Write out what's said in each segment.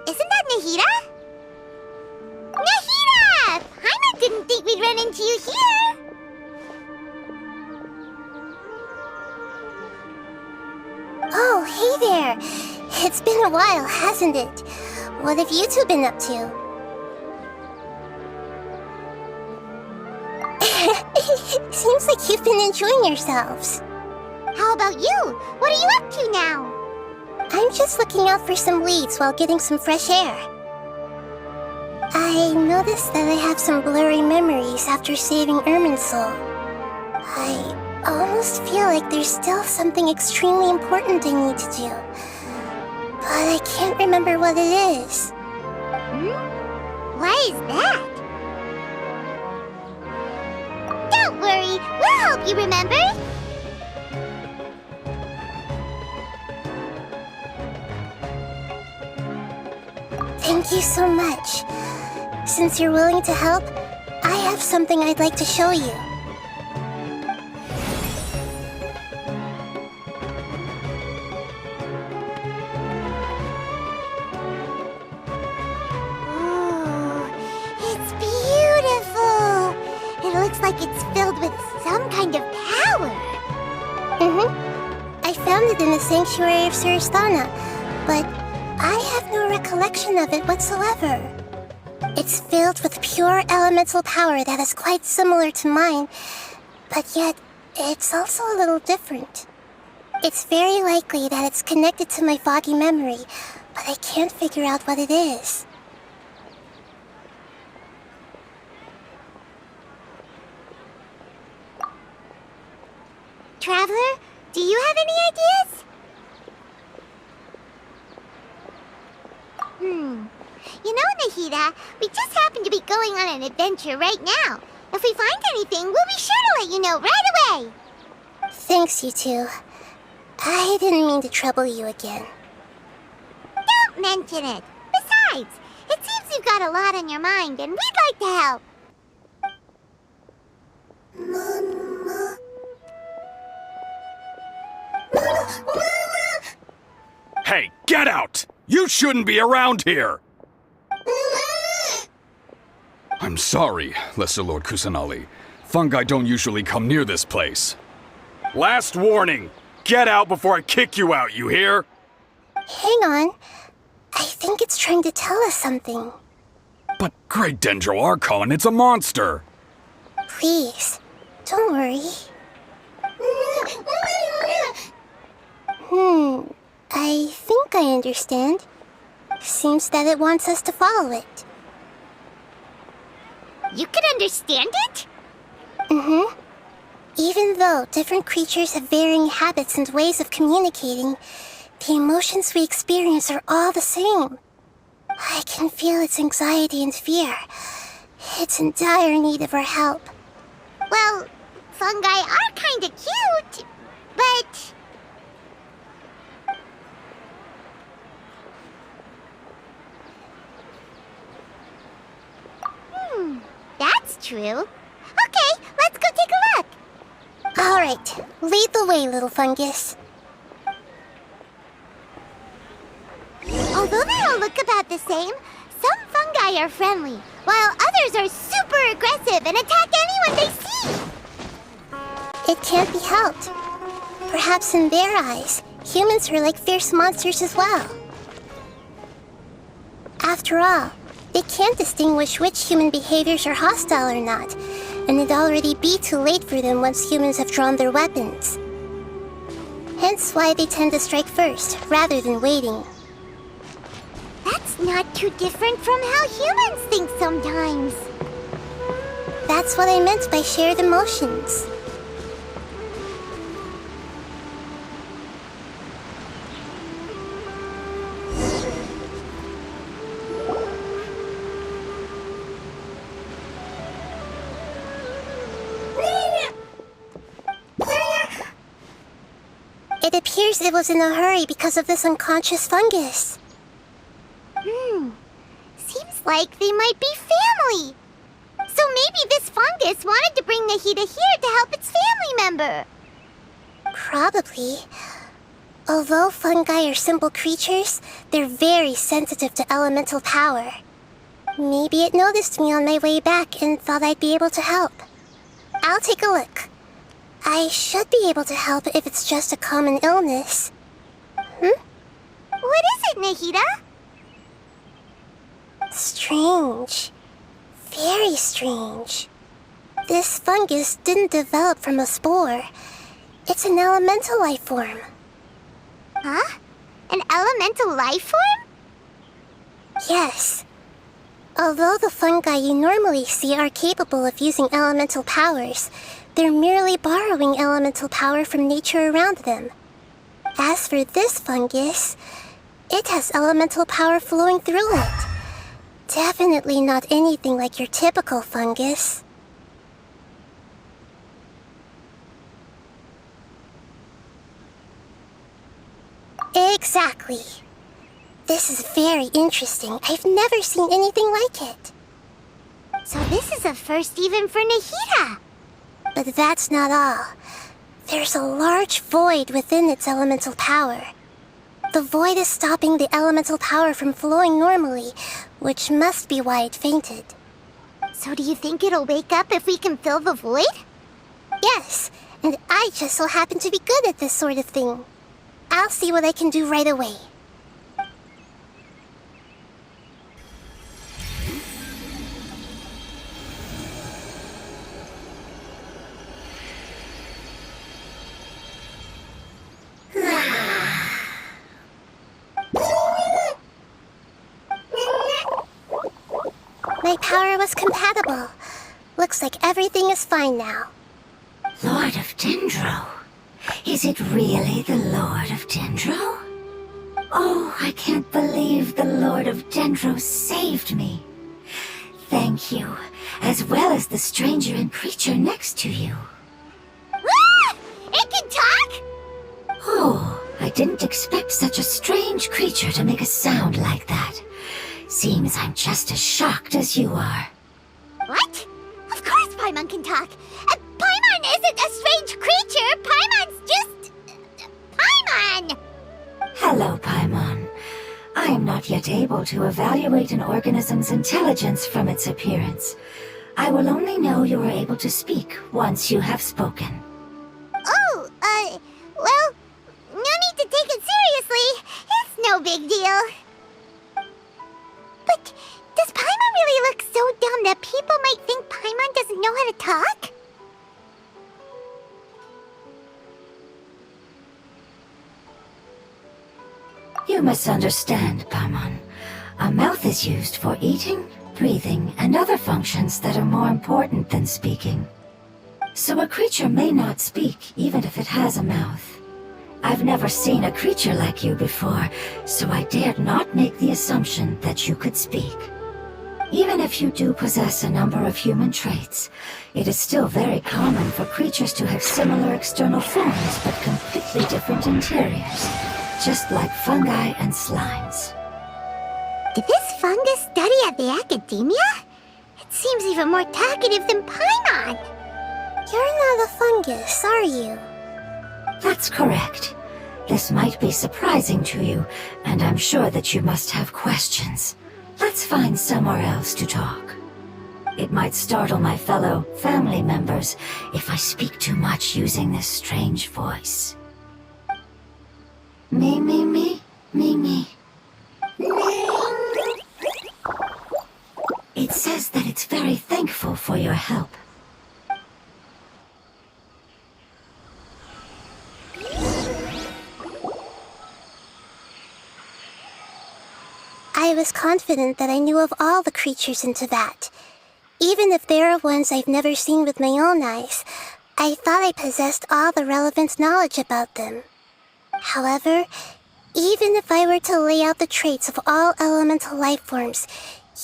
isn't that Nahida? Nahida! Paimon didn't think we'd run into you here! Oh, hey there! It's been a while, hasn't it? What have you two been up to? Seems like you've been enjoying yourselves. How about you? What are you up to now? I'm just looking out for some leads while getting some fresh air. I noticed that I have some blurry memories after saving Ermin's soul. I almost feel like there's still something extremely important I need to do. But I can't remember what it is. Why is that? Don't worry, we'll help you remember. Thank you so much. Since you're willing to help, I have something I'd like to show you. Oh, it's beautiful. It looks like it's filled with some kind of power. I found it in the sanctuary of Suristana, but I have no recollection of it whatsoever. It's filled with pure elemental power that is quite similar to mine, but yet it's also a little different. It's very likely that it's connected to my foggy memory, but I can't figure out what it is. Traveler, do you have any ideas? You know, Nahida, we just happen to be going on an adventure right now. If we find anything, we'll be sure to let you know right away. Thanks, you two. I didn't mean to trouble you again. Don't mention it. Besides, it seems you've got a lot on your mind, and we'd like to help. Hey, get out! You shouldn't be around here! I'm sorry, Lesser Lord Kusanali. Fungi don't usually come near this place. Last warning! Get out before I kick you out, you hear? Hang on. I think it's trying to tell us something. But Great Dendro Archon, it's a monster! Please, don't worry. I think I understand. Seems that it wants us to follow it. You can understand it? Even though different creatures have varying habits and ways of communicating, the emotions we experience are all the same. I can feel its anxiety and fear. It's in dire need of our help. Well, fungi are kinda cute, but... That's true. Okay, let's go take a look. All right, lead the way, little fungus. Although they all look about the same, some fungi are friendly, while others are super aggressive and attack anyone they see. It can't be helped. Perhaps in their eyes, humans are like fierce monsters as well. After all, they can't distinguish which human behaviors are hostile or not, and it'd already be too late for them once humans have drawn their weapons. Hence why they tend to strike first, rather than waiting. That's not too different from how humans think sometimes. That's what I meant by shared emotions. It appears it was in a hurry because of this unconscious fungus. Seems like they might be family. So maybe this fungus wanted to bring Nahida here to help its family member. Probably. Although fungi are simple creatures, they're very sensitive to elemental power. Maybe it noticed me on my way back and thought I'd be able to help. I'll take a look. I should be able to help if it's just a common illness. What is it, Nahida? Strange. Very strange. This fungus didn't develop from a spore. It's an elemental life form. Huh? An elemental life form? Yes. Although the fungi you normally see are capable of using elemental powers, they're merely borrowing elemental power from nature around them. As for this fungus, it has elemental power flowing through it. Definitely not anything like your typical fungus. Exactly. This is very interesting. I've never seen anything like it. So this is a first even for Nahida. But that's not all. There's a large void within its elemental power. The void is stopping the elemental power from flowing normally, which must be why it fainted. So do you think it'll wake up if we can fill the void? Yes, and I just so happen to be good at this sort of thing. I'll see what I can do right away. My power was compatible. Looks like everything is fine now. Lord of Dendro? Is it really the Lord of Dendro? Oh, I can't believe the Lord of Dendro saved me. Thank you, as well as the stranger and creature next to you. Ah! It can talk? Oh, I didn't expect such a strange creature to make a sound like that. Seems I'm just as shocked as you are. What? Of course Paimon can talk. Paimon isn't a strange creature. Paimon's just... Paimon! Hello, Paimon. I am not yet able to evaluate an organism's intelligence from its appearance. I will only know you are able to speak once you have spoken. Oh, well, no need to take it seriously. It's no big deal. But does Paimon really look so dumb that people might think Paimon doesn't know how to talk? You misunderstand, Paimon. A mouth is used for eating, breathing, and other functions that are more important than speaking. So a creature may not speak even if it has a mouth. I've never seen a creature like you before, so I dared not make the assumption that you could speak. Even if you do possess a number of human traits, it is still very common for creatures to have similar external forms but completely different interiors, just like fungi and slimes. Did this fungus study at the academia? It seems even more talkative than Paimon. You're not a fungus, are you? That's correct. This might be surprising to you, and I'm sure that you must have questions. Let's find somewhere else to talk. It might startle my fellow family members if I speak too much using this strange voice. Me, me, me, me, me. It says that it's very thankful for your help. I was confident that I knew of all the creatures in Teyvat. Even if there are ones I've never seen with my own eyes, I thought I possessed all the relevant knowledge about them. However, even if I were to lay out the traits of all elemental life forms,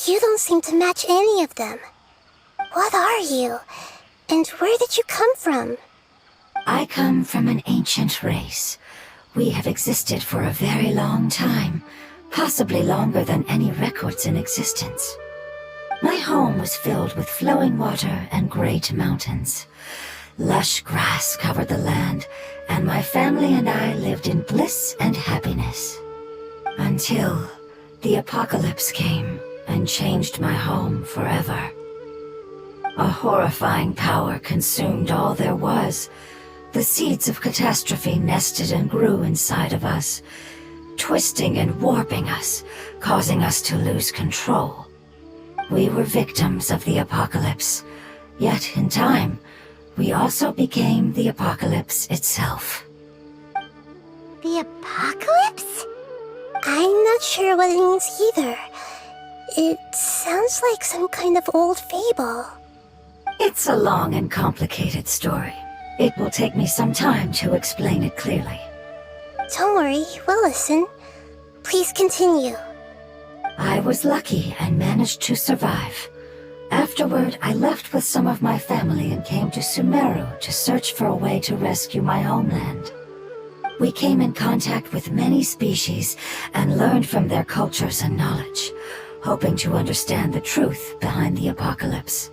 you don't seem to match any of them. What are you? And where did you come from? I come from an ancient race. We have existed for a very long time, possibly longer than any records in existence. My home was filled with flowing water and great mountains. Lush grass covered the land, and my family and I lived in bliss and happiness. Until the apocalypse came and changed my home forever. A horrifying power consumed all there was. The seeds of catastrophe nested and grew inside of us, twisting and warping us, causing us to lose control. We were victims of the apocalypse, yet in time, we also became the apocalypse itself. The apocalypse? I'm not sure what it means either. It sounds like some kind of old fable. It's a long and complicated story. It will take me some time to explain it clearly. Don't worry, we'll listen. Please continue. I was lucky and managed to survive. Afterward, I left with some of my family and came to Sumeru to search for a way to rescue my homeland. We came in contact with many species and learned from their cultures and knowledge, hoping to understand the truth behind the apocalypse.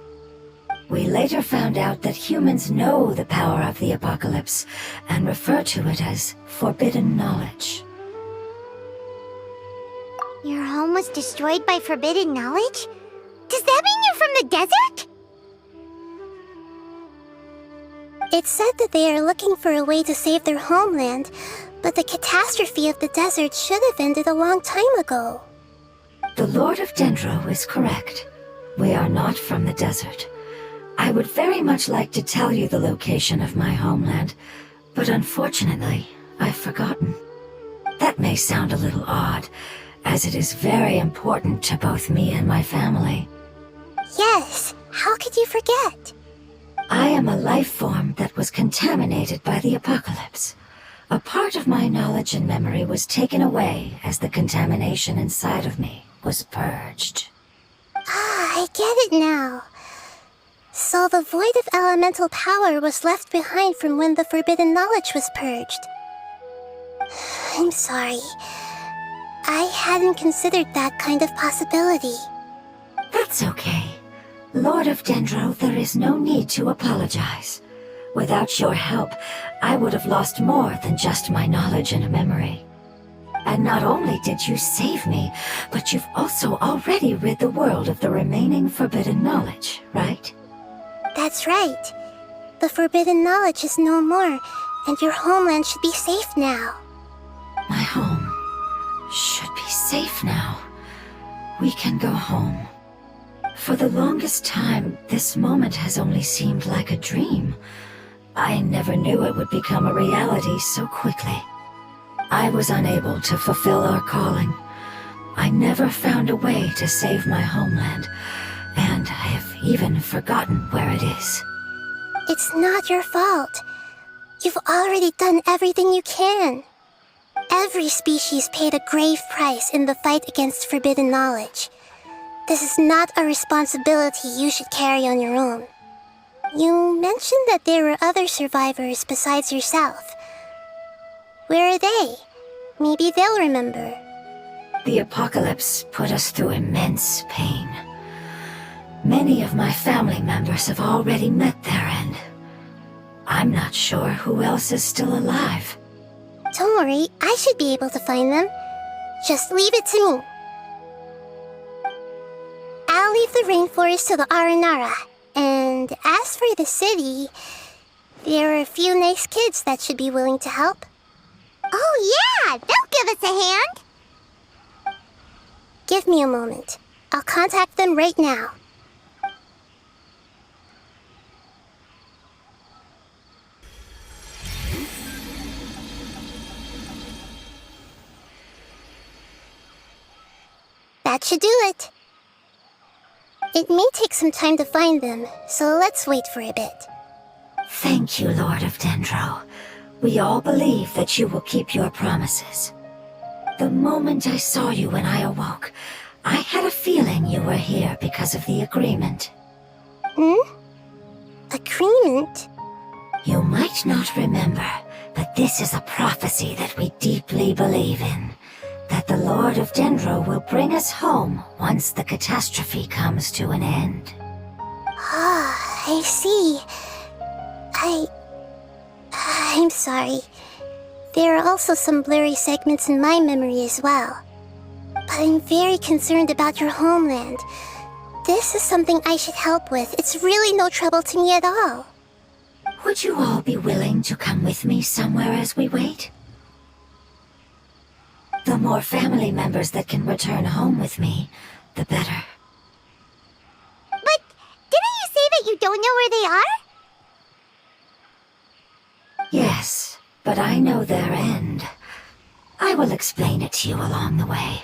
We later found out that humans know the power of the apocalypse and refer to it as forbidden knowledge. Your home was destroyed by forbidden knowledge? Does that mean you're from the desert? It's said that they are looking for a way to save their homeland, but the catastrophe of the desert should have ended a long time ago. The Lord of Dendro is correct. We are not from the desert. I would very much like to tell you the location of my homeland, but unfortunately, I've forgotten. That may sound a little odd, as it is very important to both me and my family. Yes, how could you forget? I am a life form that was contaminated by the apocalypse. A part of my knowledge and memory was taken away as the contamination inside of me was purged. Ah, I get it now. So the void of elemental power was left behind from when the forbidden knowledge was purged. I'm sorry. I hadn't considered that kind of possibility. That's okay. Lord of Dendro, there is no need to apologize. Without your help, I would have lost more than just my knowledge and memory. And not only did you save me, but you've also already rid the world of the remaining forbidden knowledge, right? That's right. The forbidden knowledge is no more, and your homeland should be safe now. My home should be safe now. We can go home. For the longest time, this moment has only seemed like a dream. I never knew it would become a reality so quickly. I was unable to fulfill our calling. I never found a way to save my homeland, and I have even forgotten where it is. It's not your fault. You've already done everything you can. Every species paid a grave price in the fight against forbidden knowledge. This is not a responsibility you should carry on your own. You mentioned that there were other survivors besides yourself. Where are they? Maybe they'll remember. The apocalypse put us through immense pain. Many of my family members have already met their end. I'm not sure who else is still alive. Don't worry, I should be able to find them. Just leave it to me. I'll leave the rainforest to the Aranara. And as for the city, there are a few nice kids that should be willing to help. Oh yeah, they'll give us a hand. Give me a moment. I'll contact them right now. That should do it. It may take some time to find them, so let's wait for a bit. Thank you, Lord of Dendro. We all believe that you will keep your promises. The moment I saw you when I awoke, I had a feeling you were here because of the agreement. Agreement? You might not remember, but this is a prophecy that we deeply believe in. That the Lord of Dendro will bring us home once the catastrophe comes to an end. Ah, I see. I'm sorry. There are also some blurry segments in my memory as well. But I'm very concerned about your homeland. This is something I should help with. It's really no trouble to me at all. Would you all be willing to come with me somewhere as we wait? The more family members that can return home with me, the better. But didn't you say that you don't know where they are? Yes, but I know their end. I will explain it to you along the way.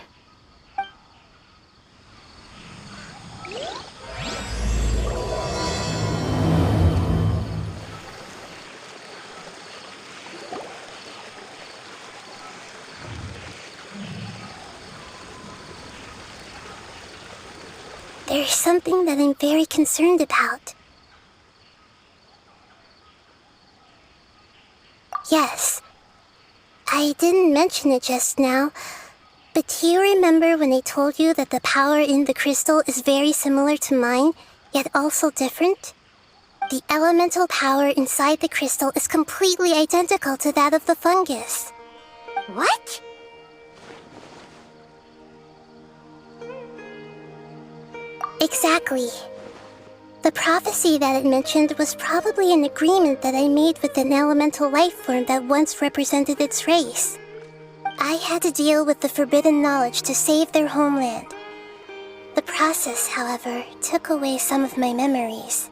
There's something that I'm very concerned about. Yes, I didn't mention it just now, but do you remember when I told you that the power in the crystal is very similar to mine, yet also different? The elemental power inside the crystal is completely identical to that of the fungus. What? Exactly. The prophecy that it mentioned was probably an agreement that I made with an elemental life form that once represented its race. I had to deal with the forbidden knowledge to save their homeland. The process, however, took away some of my memories.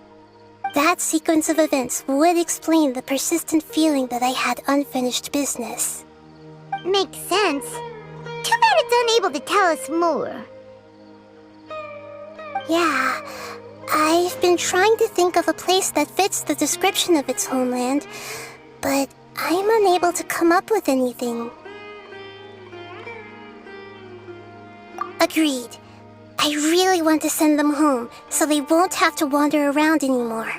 That sequence of events would explain the persistent feeling that I had unfinished business. Makes sense. Too bad it's unable to tell us more. Yeah, I've been trying to think of a place that fits the description of its homeland, but I'm unable to come up with anything. Agreed. I really want to send them home, so they won't have to wander around anymore.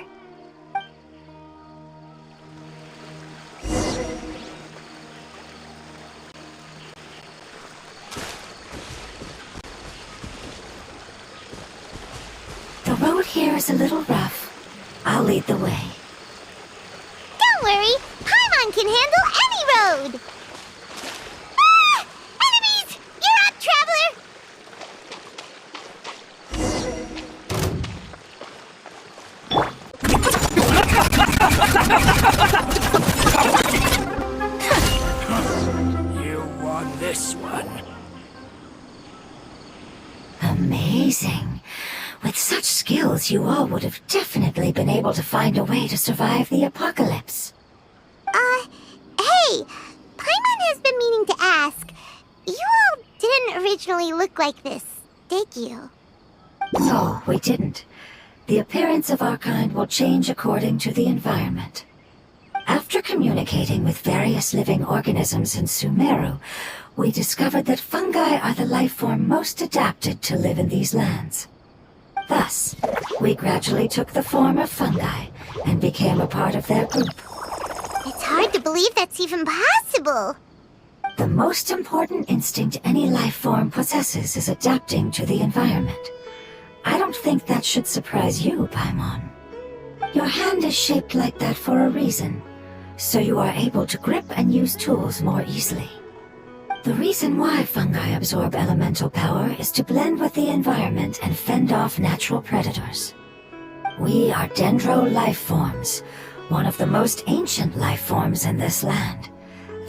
The road here is a little rough. I'll lead the way. Don't worry, Paimon can handle any road! Ah! Enemies! You're up, traveler! You won this one. Amazing. With such skills, you all would have definitely been able to find a way to survive the apocalypse. Hey! Paimon has been meaning to ask. You all didn't originally look like this, did you? No, we didn't. The appearance of our kind will change according to the environment. After communicating with various living organisms in Sumeru, we discovered that fungi are the life form most adapted to live in these lands. Thus, we gradually took the form of fungi and became a part of their group. It's hard to believe that's even possible. The most important instinct any life form possesses is adapting to the environment. I don't think that should surprise you, Paimon. Your hand is shaped like that for a reason, so you are able to grip and use tools more easily. The reason why fungi absorb elemental power is to blend with the environment and fend off natural predators. We are dendro life forms, one of the most ancient life forms in this land.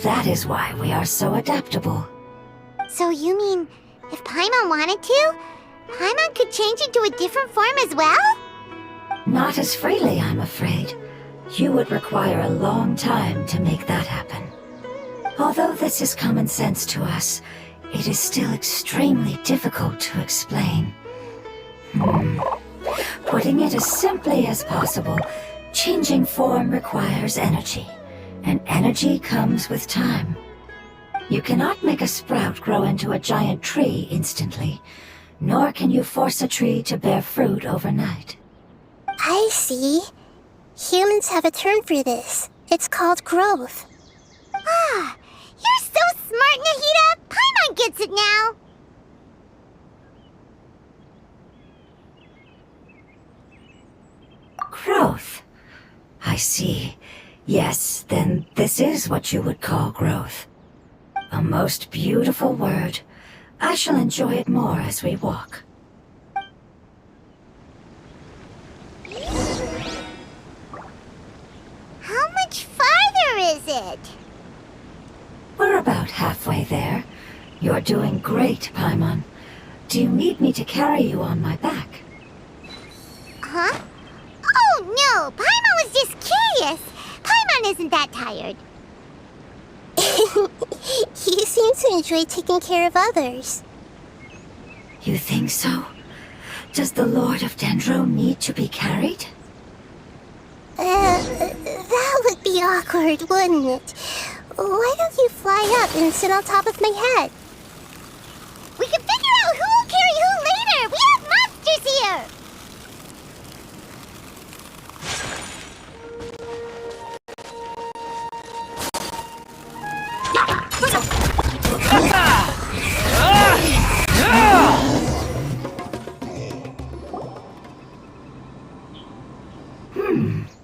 That is why we are so adaptable. So you mean, if Paimon wanted to, Paimon could change into a different form as well? Not as freely, I'm afraid. You would require a long time to make that happen. Although this is common sense to us, it is still extremely difficult to explain. Putting it as simply as possible, changing form requires energy, and energy comes with time. You cannot make a sprout grow into a giant tree instantly, nor can you force a tree to bear fruit overnight. I see. Humans have a term for this. It's called growth. Ah, you're so smart, Nahida! Paimon gets it now! Growth. I see. Yes, then this is what you would call growth. A most beautiful word. I shall enjoy it more as we walk. How much farther is it? We're about halfway there. You're doing great, Paimon. Do you need me to carry you on my back? Huh? Oh no, Paimon was just curious. Paimon isn't that tired. You seem to enjoy taking care of others. You think so? Does the Lord of Dendro need to be carried? That would be awkward, wouldn't it? Why don't you fly up and sit on top of my head? We can figure out who will carry who later. We have monsters here.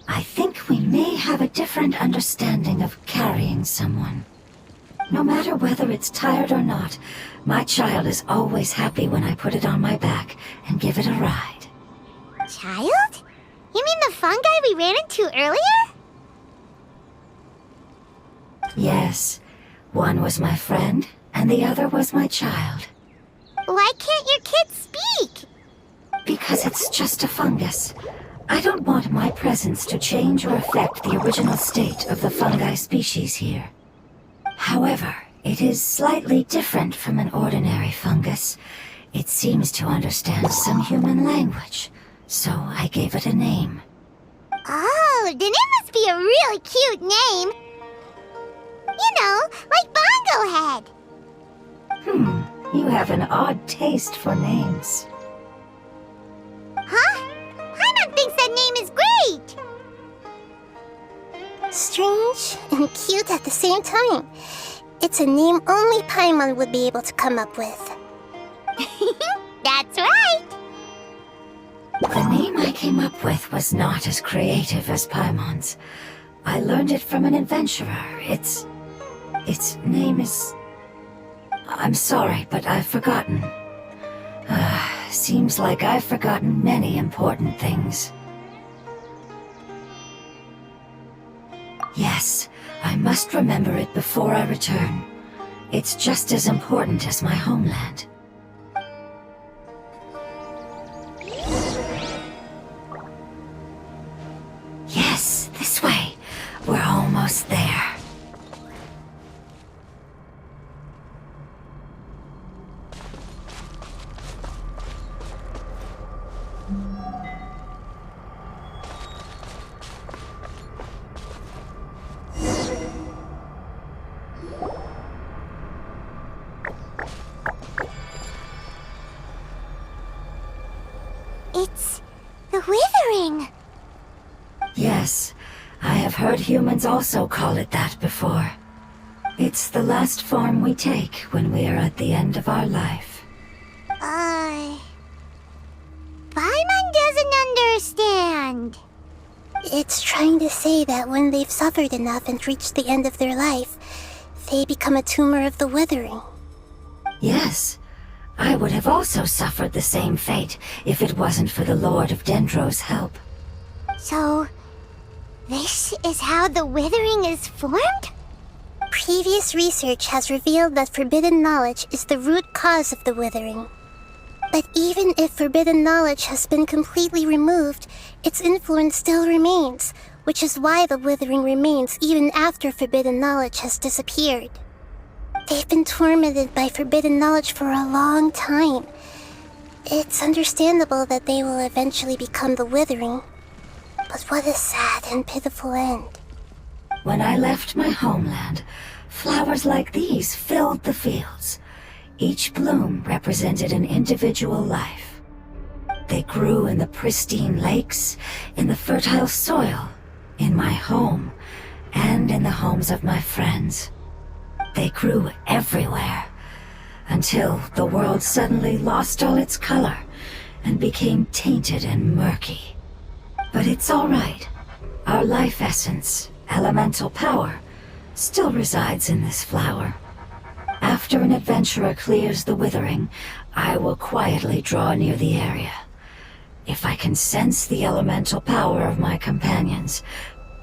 I think we may have a different understanding of carrying someone. No matter whether it's tired or not, my child is always happy when I put it on my back and give it a ride. Child? You mean the fungi we ran into earlier? Yes, one was my friend, and the other was my child. Why can't your kid speak? Because it's just a fungus. I don't want my presence to change or affect the original state of the fungi species here. However, it is slightly different from an ordinary fungus. It seems to understand some human language, so I gave it a name. Oh, then it must be a really cute name. You know, like Bongo Head. You have an odd taste for names. Huh? Paimon thinks that name is great. Strange and cute at the same time. It's a name only Paimon would be able to come up with. That's right. The name I came up with was not as creative as Paimon's. I learned it from an adventurer. Its name is... I'm sorry, but I've forgotten. Seems like I've forgotten many important things. Yes, I must remember it before I return. It's just as important as my homeland. Yes, this way. We're almost there. It's the withering. Yes, I have heard humans also call it that before. It's the last form we take when we are at the end of our life. Paimon doesn't understand. It's trying to say that when they've suffered enough and reached the end of their life, they become a tumor of the withering. Yes, I would have also suffered the same fate if it wasn't for the Lord of Dendro's help. So, this is how the withering is formed? Previous research has revealed that forbidden knowledge is the root cause of the withering. But even if forbidden knowledge has been completely removed, its influence still remains, which is why the withering remains even after forbidden knowledge has disappeared. They've been tormented by forbidden knowledge for a long time. It's understandable that they will eventually become the withering. But what a sad and pitiful end. When I left my homeland, flowers like these filled the fields. Each bloom represented an individual life. They grew in the pristine lakes, in the fertile soil, in my home, and in the homes of my friends. They grew everywhere, until the world suddenly lost all its color and became tainted and murky. But it's all right. Our life essence, elemental power, still resides in this flower. After an adventurer clears the withering, I will quietly draw near the area. If I can sense the elemental power of my companions,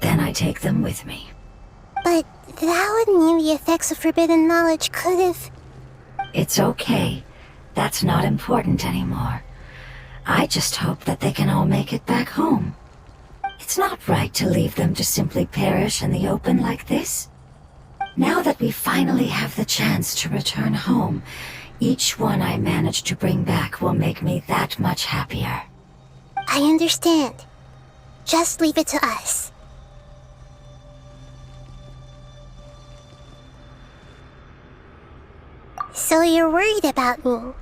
then I take them with me. But that would mean the effects of forbidden knowledge could have... It's okay. That's not important anymore. I just hope that they can all make it back home. It's not right to leave them to simply perish in the open like this. Now that we finally have the chance to return home, each one I manage to bring back will make me that much happier. I understand. Just leave it to us. So you're worried about me?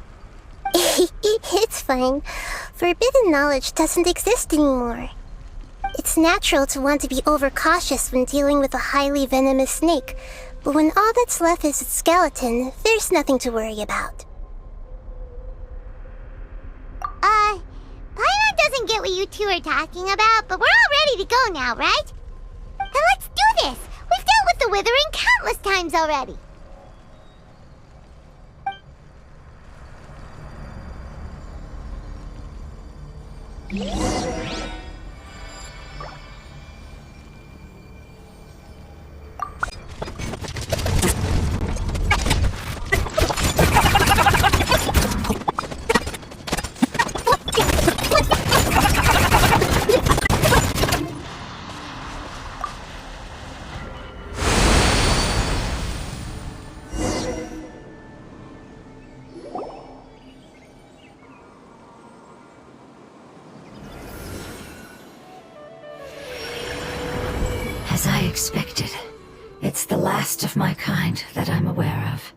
It's fine. Forbidden knowledge doesn't exist anymore. It's natural to want to be overcautious when dealing with a highly venomous snake, but when all that's left is its skeleton, there's nothing to worry about. Paimon doesn't get what you two are talking about, but we're all ready to go now, right? Then let's do this! We've dealt with the withering countless times already! As I expected, it's the last of my kind that I'm aware of.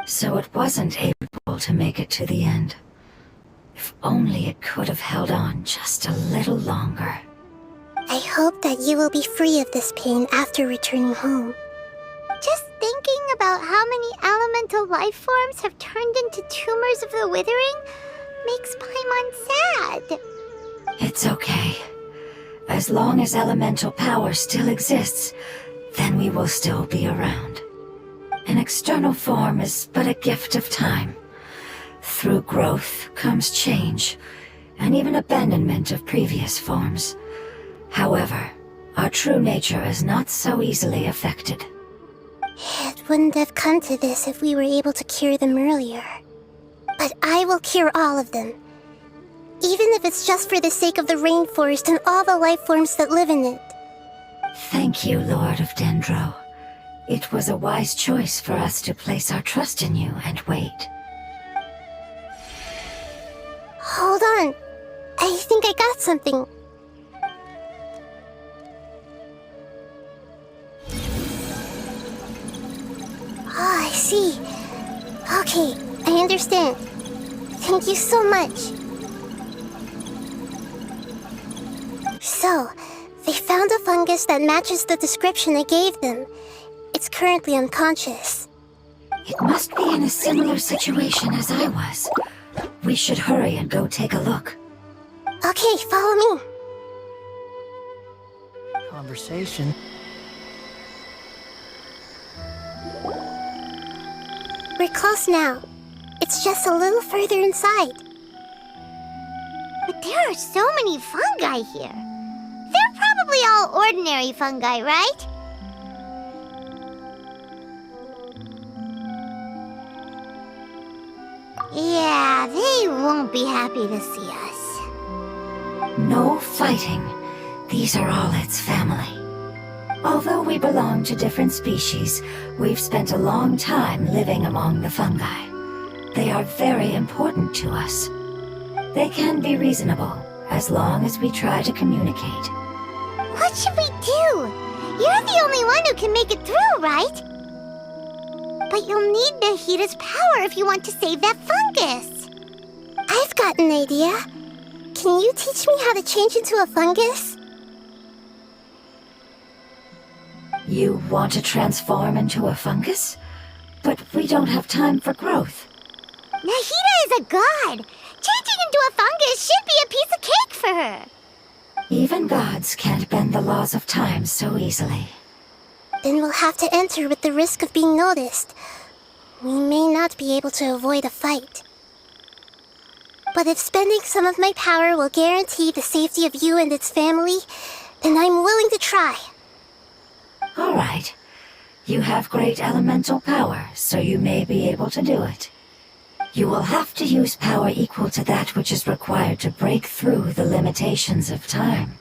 So it wasn't able to make it to the end. If only it could have held on just a little longer. I hope that you will be free of this pain after returning home. Just thinking about how many elemental life forms have turned into tumors of the withering makes Paimon sad. It's okay. As long as elemental power still exists, then we will still be around. An external form is but a gift of time. Through growth comes change, and even abandonment of previous forms. However, our true nature is not so easily affected. It wouldn't have come to this if we were able to cure them earlier. But I will cure all of them. Even if it's just for the sake of the rainforest and all the life forms that live in it. Thank you, Lord of Dendro. It was a wise choice for us to place our trust in you and wait. Hold on. I think I got something. Oh, I see. Okay, I understand. Thank you so much. So, they found a fungus that matches the description I gave them. It's currently unconscious. It must be in a similar situation as I was. We should hurry and go take a look. Okay, follow me. Conversation. We're close now. It's just a little further inside. But there are so many fungi here. They're probably all ordinary fungi, right? Yeah, they won't be happy to see us. No fighting. These are all its family. Although we belong to different species, we've spent a long time living among the fungi. They are very important to us. They can be reasonable, as long as we try to communicate. What should we do? You're the only one who can make it through, right? But you'll need Nahida's power if you want to save that fungus. I've got an idea. Can you teach me how to change into a fungus? You want to transform into a fungus? But we don't have time for growth. Nahida is a god. Changing into a fungus should be a piece of cake for her. Even gods can't bend the laws of time so easily. Then we'll have to enter with the risk of being noticed. We may not be able to avoid a fight. But if spending some of my power will guarantee the safety of you and its family, then I'm willing to try. All right. You have great elemental power, so you may be able to do it. You will have to use power equal to that which is required to break through the limitations of time.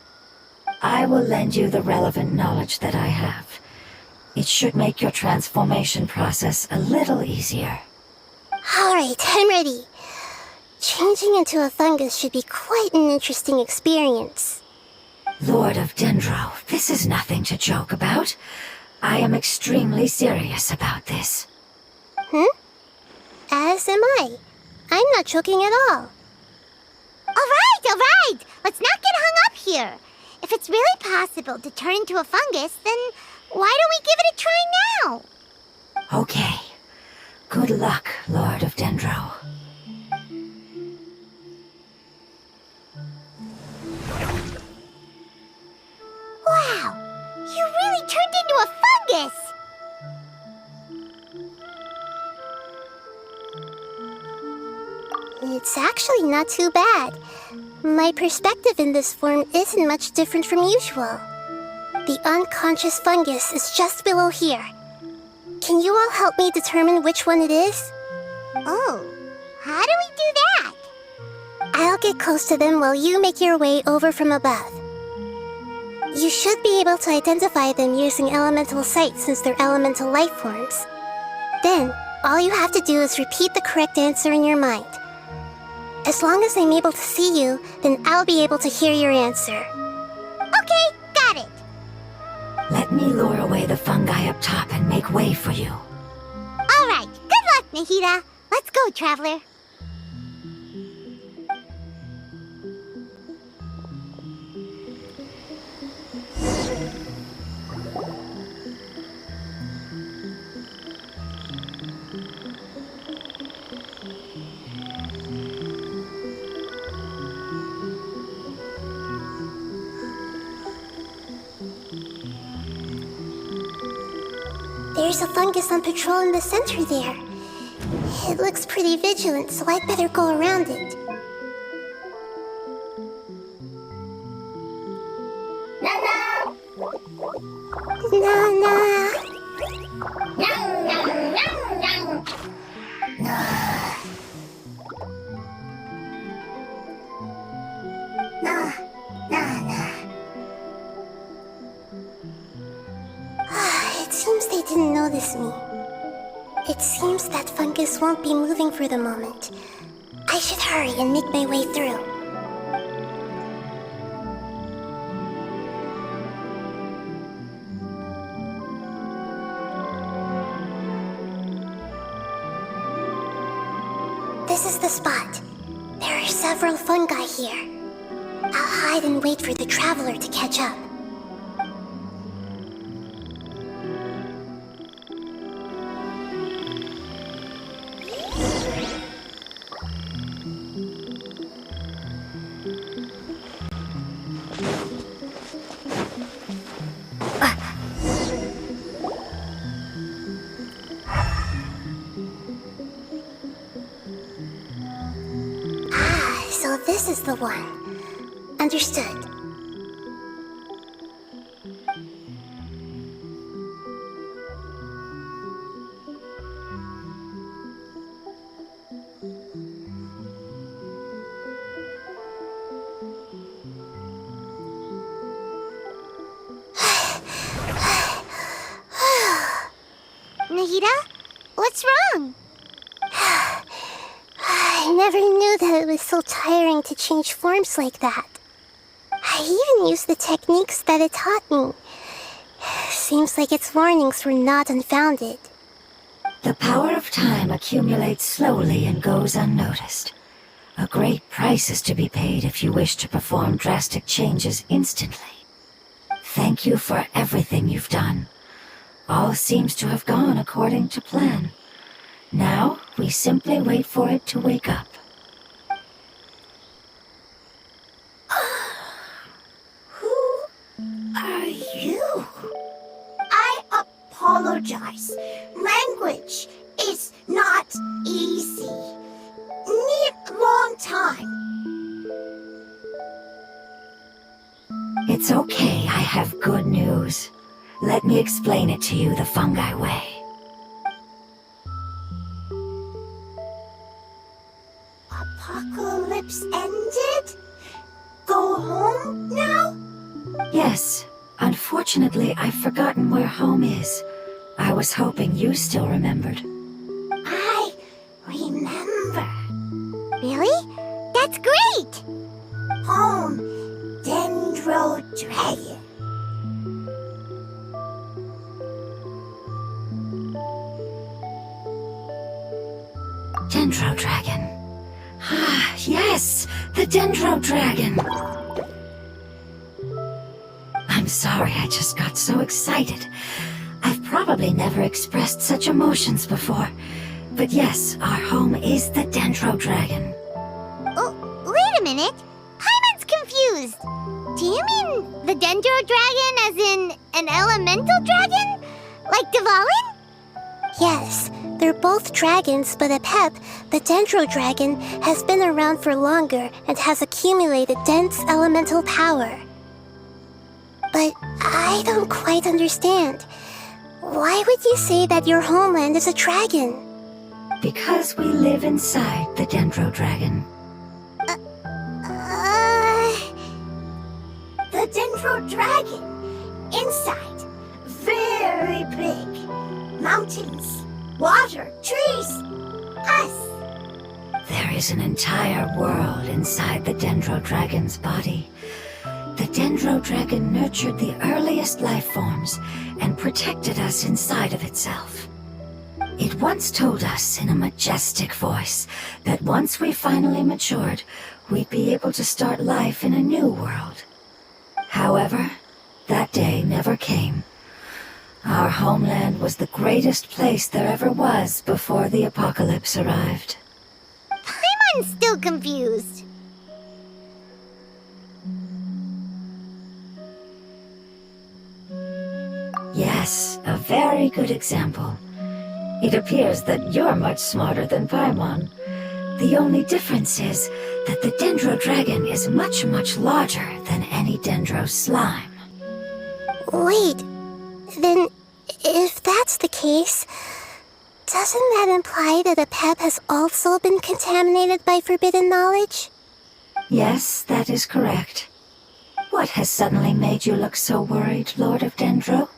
I will lend you the relevant knowledge that I have. It should make your transformation process a little easier. Alright, I'm ready. Changing into a fungus should be quite an interesting experience. Lord of Dendro, this is nothing to joke about. I am extremely serious about this. As am I. I'm not joking at all. Alright! Let's not get hung up here. If it's really possible to turn into a fungus, then why don't we give it a try now? Okay. Good luck, Lord of Dendro. Wow! You really turned into a fungus! It's actually not too bad. My perspective in this form isn't much different from usual. The unconscious fungus is just below here. Can you all help me determine which one it is? Oh, how do we do that? I'll get close to them while you make your way over from above. You should be able to identify them using elemental sight since they're elemental life forms. Then, all you have to do is repeat the correct answer in your mind. As long as I'm able to see you, then I'll be able to hear your answer. Okay, got it. Let me lure away the fungi up top and make way for you. Alright, good luck, Nahida. Let's go, Traveler. There's a fungus on patrol in the center there. It looks pretty vigilant, so I'd better go around it. Nana! It seems they didn't notice me. It seems that fungus won't be moving for the moment. I should hurry and make my way through. This is the spot. There are several fungi here. I'll hide and wait for the traveler to catch up. So this is the one. Understood. Nahida, what's wrong? I never knew that it was so tiring to change forms like that. I even used the techniques that it taught me. Seems like its warnings were not unfounded. The power of time accumulates slowly and goes unnoticed. A great price is to be paid if you wish to perform drastic changes instantly. Thank you for everything you've done. All seems to have gone according to plan. Now, we simply wait for it to wake up. do. I apologize. Language is not easy. Need long time. It's okay, I have good news. Let me explain it to you the fungi way. Apocalypse ended? Go home now? Yes, unfortunately I've forgotten where home is. I was hoping you still remembered. I remember. Really? That's great! Home, Dendro Dragon. Dendro Dragon. Ah, yes, the Dendro Dragon. I'm sorry, I just got so excited. I've probably never expressed such emotions before. But yes, our home is the Dendro Dragon. Oh, wait a minute. Paimon's confused. Do you mean the Dendro Dragon as in an elemental dragon? Like Dvalin? Yes, they're both dragons, but Apep, the Dendro Dragon, has been around for longer and has accumulated dense elemental power. But I don't quite understand. Why would you say that your homeland is a dragon? Because we live inside the Dendro Dragon. The Dendro Dragon. Inside. Very big. Mountains, water, trees. Us. There is an entire world inside the Dendro Dragon's body. The Dendro Dragon nurtured the earliest life forms and protected us inside of itself. It once told us in a majestic voice that once we finally matured, we'd be able to start life in a new world. However, that day never came. Our homeland was the greatest place there ever was before the apocalypse arrived. Paimon's still confused. Yes, a very good example. It appears that you're much smarter than Paimon. The only difference is that the Dendro Dragon is much, much larger than any Dendro slime. Wait, then if that's the case, doesn't that imply that Apep has also been contaminated by forbidden knowledge? Yes, that is correct. What has suddenly made you look so worried, Lord of Dendro?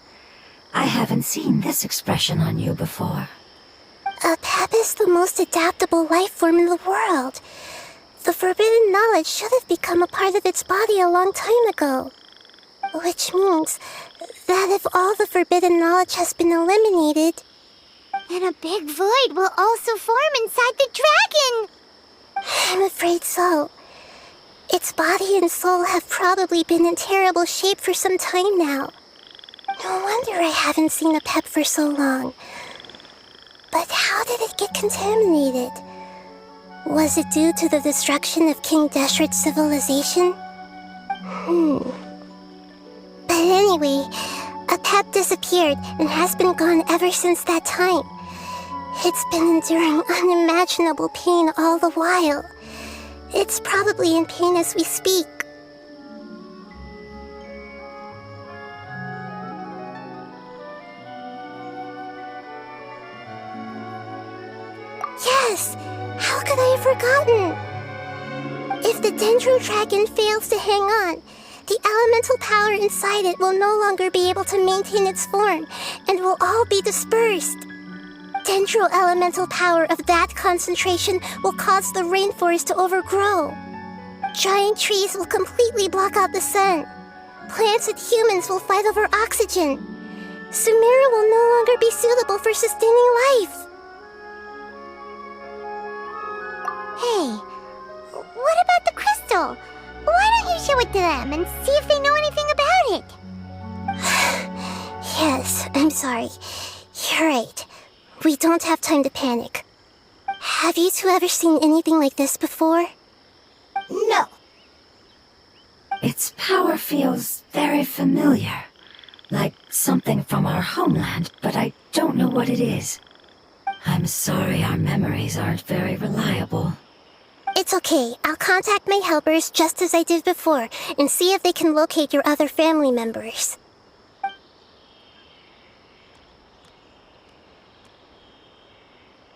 I haven't seen this expression on you before. Apep is the most adaptable life form in the world. The forbidden knowledge should have become a part of its body a long time ago. Which means that if all the forbidden knowledge has been eliminated, then a big void will also form inside the dragon. I'm afraid so. Its body and soul have probably been in terrible shape for some time now. No wonder I haven't seen Apep for so long. But how did it get contaminated? Was it due to the destruction of King Deshret's civilization? But anyway, Apep disappeared and has been gone ever since that time. It's been enduring unimaginable pain all the while. It's probably in pain as we speak. Yes! How could I have forgotten? If the Dendro Dragon fails to hang on, the elemental power inside it will no longer be able to maintain its form and will all be dispersed. Dendro elemental power of that concentration will cause the rainforest to overgrow. Giant trees will completely block out the sun. Plants and humans will fight over oxygen. Sumeru will no longer be suitable for sustaining life. Hey, what about the crystal? Why don't you show it to them and see if they know anything about it? Yes, I'm sorry. You're right. We don't have time to panic. Have you two ever seen anything like this before? No. Its power feels very familiar. Like something from our homeland, but I don't know what it is. I'm sorry our memories aren't very reliable. It's okay. I'll contact my helpers just as I did before and see if they can locate your other family members.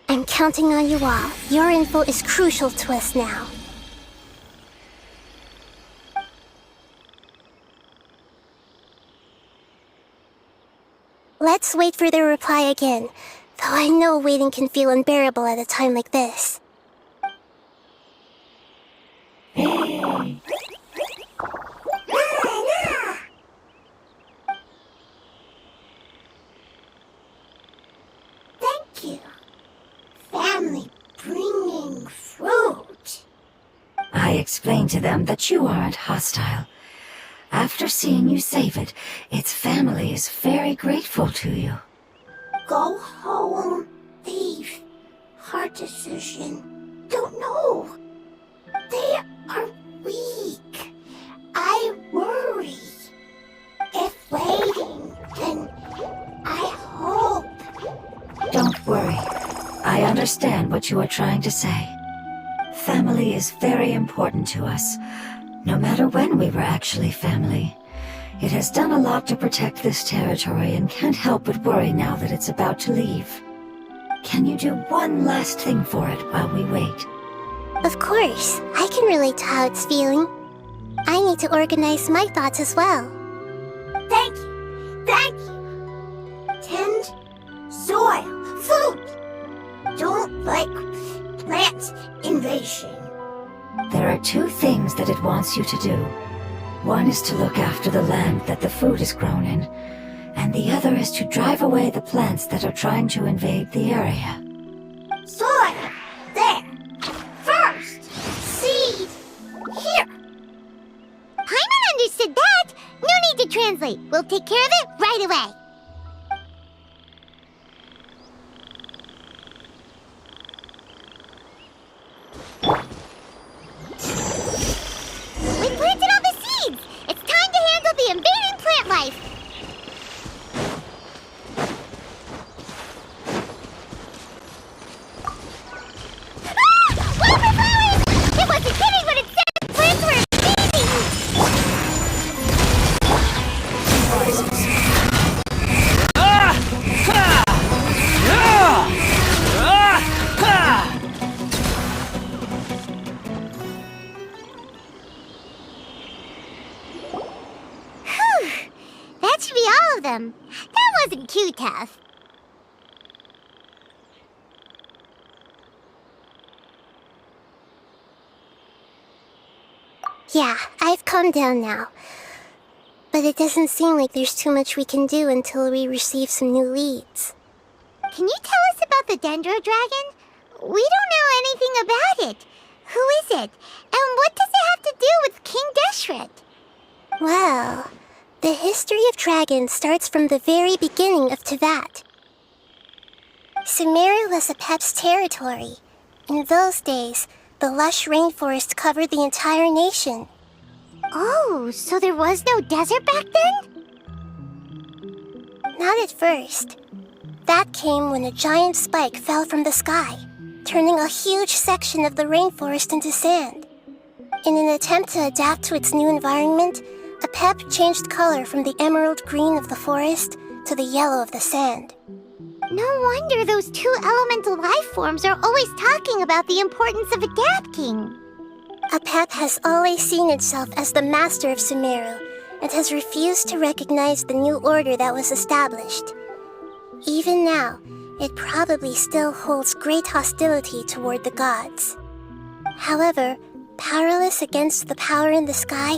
I'm counting on you all. Your info is crucial to us now. Let's wait for their reply again, though I know waiting can feel unbearable at a time like this. Thank you. Family bringing fruit. I explained to them that you aren't hostile. After seeing you save it, its family is very grateful to you. Go home, thief. Hard decision. Don't know. They are weak. I worry. If waiting, then I hope. Don't worry. I understand what you are trying to say. Family is very important to us, no matter when we were actually family. It has done a lot to protect this territory and can't help but worry now that it's about to leave. Can you do one last thing for it while we wait? Of course, I can relate to how it's feeling. I need to organize my thoughts as well. Thank you. Thank you. Tend soil, food. Don't like plant invasion. There are two things that it wants you to do. One is to look after the land that the food is grown in, and the other is to drive away the plants that are trying to invade the area. Soil. There. First. Seed. Here. Paimon understood that. No need to translate. We'll take care of it right away. We planted all the seeds! It's time to handle the invading plant life! Ah! Wildflowers! It wasn't kidding when it said plants were That should be all of them. That wasn't too tough. Yeah, I've calmed down now. But it doesn't seem like there's too much we can do until we receive some new leads. Can you tell us about the Dendro Dragon? We don't know anything about it. Who is it? And what does it have to do with King Deshret? Well, the history of dragons starts from the very beginning of Teyvat. Sumeru was Apep's territory. In those days, the lush rainforest covered the entire nation. Oh, so there was no desert back then? Not at first. That came when a giant spike fell from the sky, turning a huge section of the rainforest into sand. In an attempt to adapt to its new environment, Apep changed color from the emerald green of the forest to the yellow of the sand. No wonder those two elemental life forms are always talking about the importance of adapting. Apep has always seen itself as the master of Sumeru and has refused to recognize the new order that was established. Even now, it probably still holds great hostility toward the gods. However, powerless against the power in the sky,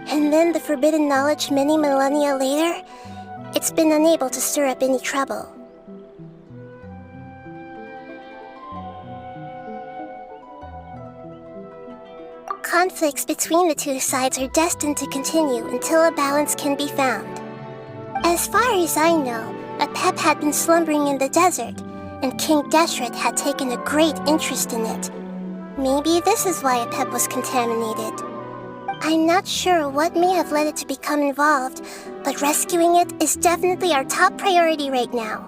and then the forbidden knowledge many millennia later, it's been unable to stir up any trouble. Conflicts between the two sides are destined to continue until a balance can be found. As far as I know, Apep had been slumbering in the desert, and King Deshret had taken a great interest in it. Maybe this is why Apep was contaminated. I'm not sure what may have led it to become involved, but rescuing it is definitely our top priority right now.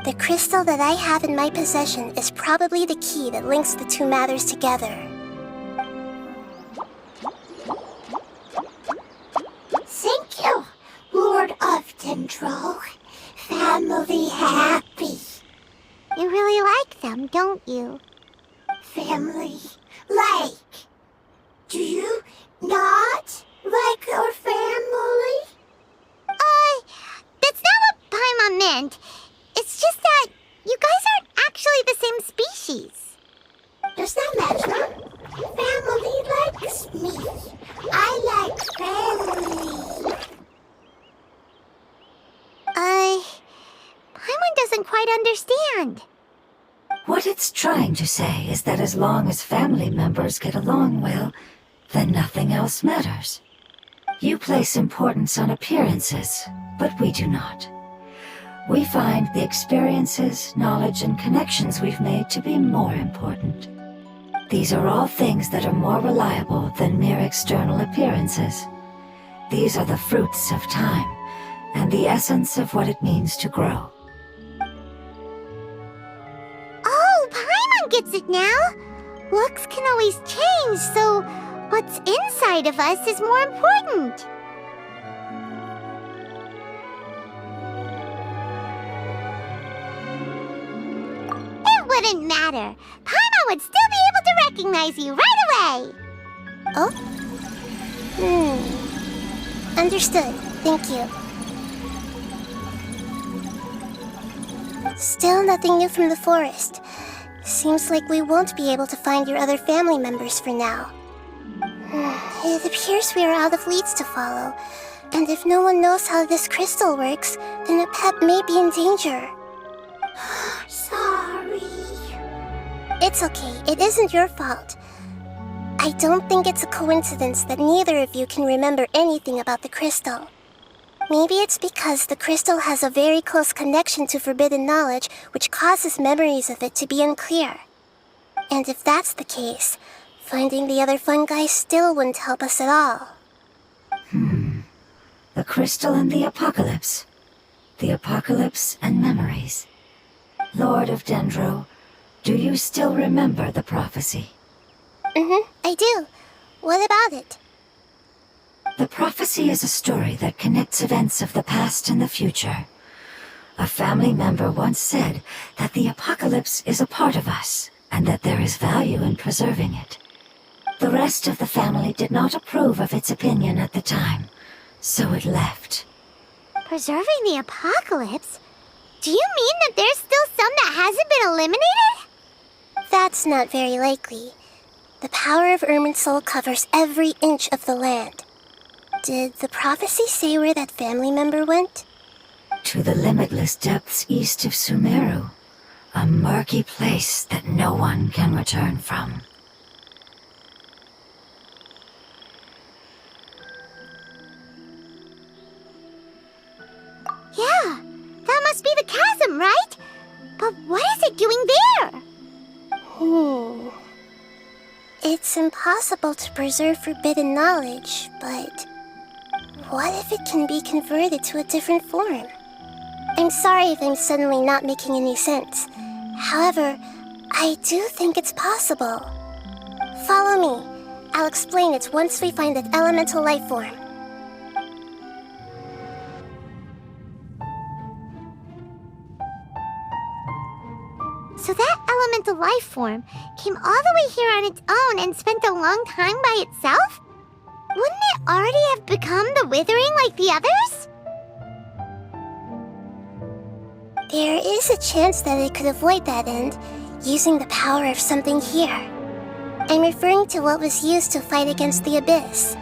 The crystal that I have in my possession is probably the key that links the two matters together. Thank you, Lord of Dendro. Family happy. You really like them, don't you? Family like. Do you not like your family? That's not what Paimon meant. It's just that you guys aren't actually the same species. Does that matter? Family likes me. I like family. Paimon doesn't quite understand. What it's trying to say is that as long as family members get along well, then nothing else matters. You place importance on appearances, but we do not. We find the experiences, knowledge, and connections we've made to be more important. These are all things that are more reliable than mere external appearances. These are the fruits of time, and the essence of what it means to grow. Oh, Paimon gets it now! Looks can always change, so what's inside of us is more important. It wouldn't matter. Paimon would still be able to recognize you right away. Oh? Understood. Thank you. Still nothing new from the forest. Seems like we won't be able to find your other family members for now. It appears we are out of leads to follow, and if no one knows how this crystal works, then a pet may be in danger. Sorry. It's okay, it isn't your fault. I don't think it's a coincidence that neither of you can remember anything about the crystal. Maybe it's because the crystal has a very close connection to forbidden knowledge, which causes memories of it to be unclear. And if that's the case, finding the other fungi still wouldn't help us at all. The crystal and the apocalypse. The apocalypse and memories. Lord of Dendro, do you still remember the prophecy? I do. What about it? The prophecy is a story that connects events of the past and the future. A family member once said that the apocalypse is a part of us, and that there is value in preserving it. The rest of the family did not approve of its opinion at the time, so it left. Preserving the apocalypse? Do you mean that there's still some that hasn't been eliminated? That's not very likely. The power of Irminsul covers every inch of the land. Did the prophecy say where that family member went? To the limitless depths east of Sumeru, a murky place that no one can return from. Yeah, that must be the chasm, right? But what is it doing there? It's impossible to preserve forbidden knowledge, but what if it can be converted to a different form? I'm sorry if I'm suddenly not making any sense. However, I do think it's possible. Follow me. I'll explain it once we find that elemental life form. So that elemental life form came all the way here on its own and spent a long time by itself? Wouldn't it already have become the Withering like the others? There is a chance that it could avoid that end, using the power of something here. I'm referring to what was used to fight against the Abyss.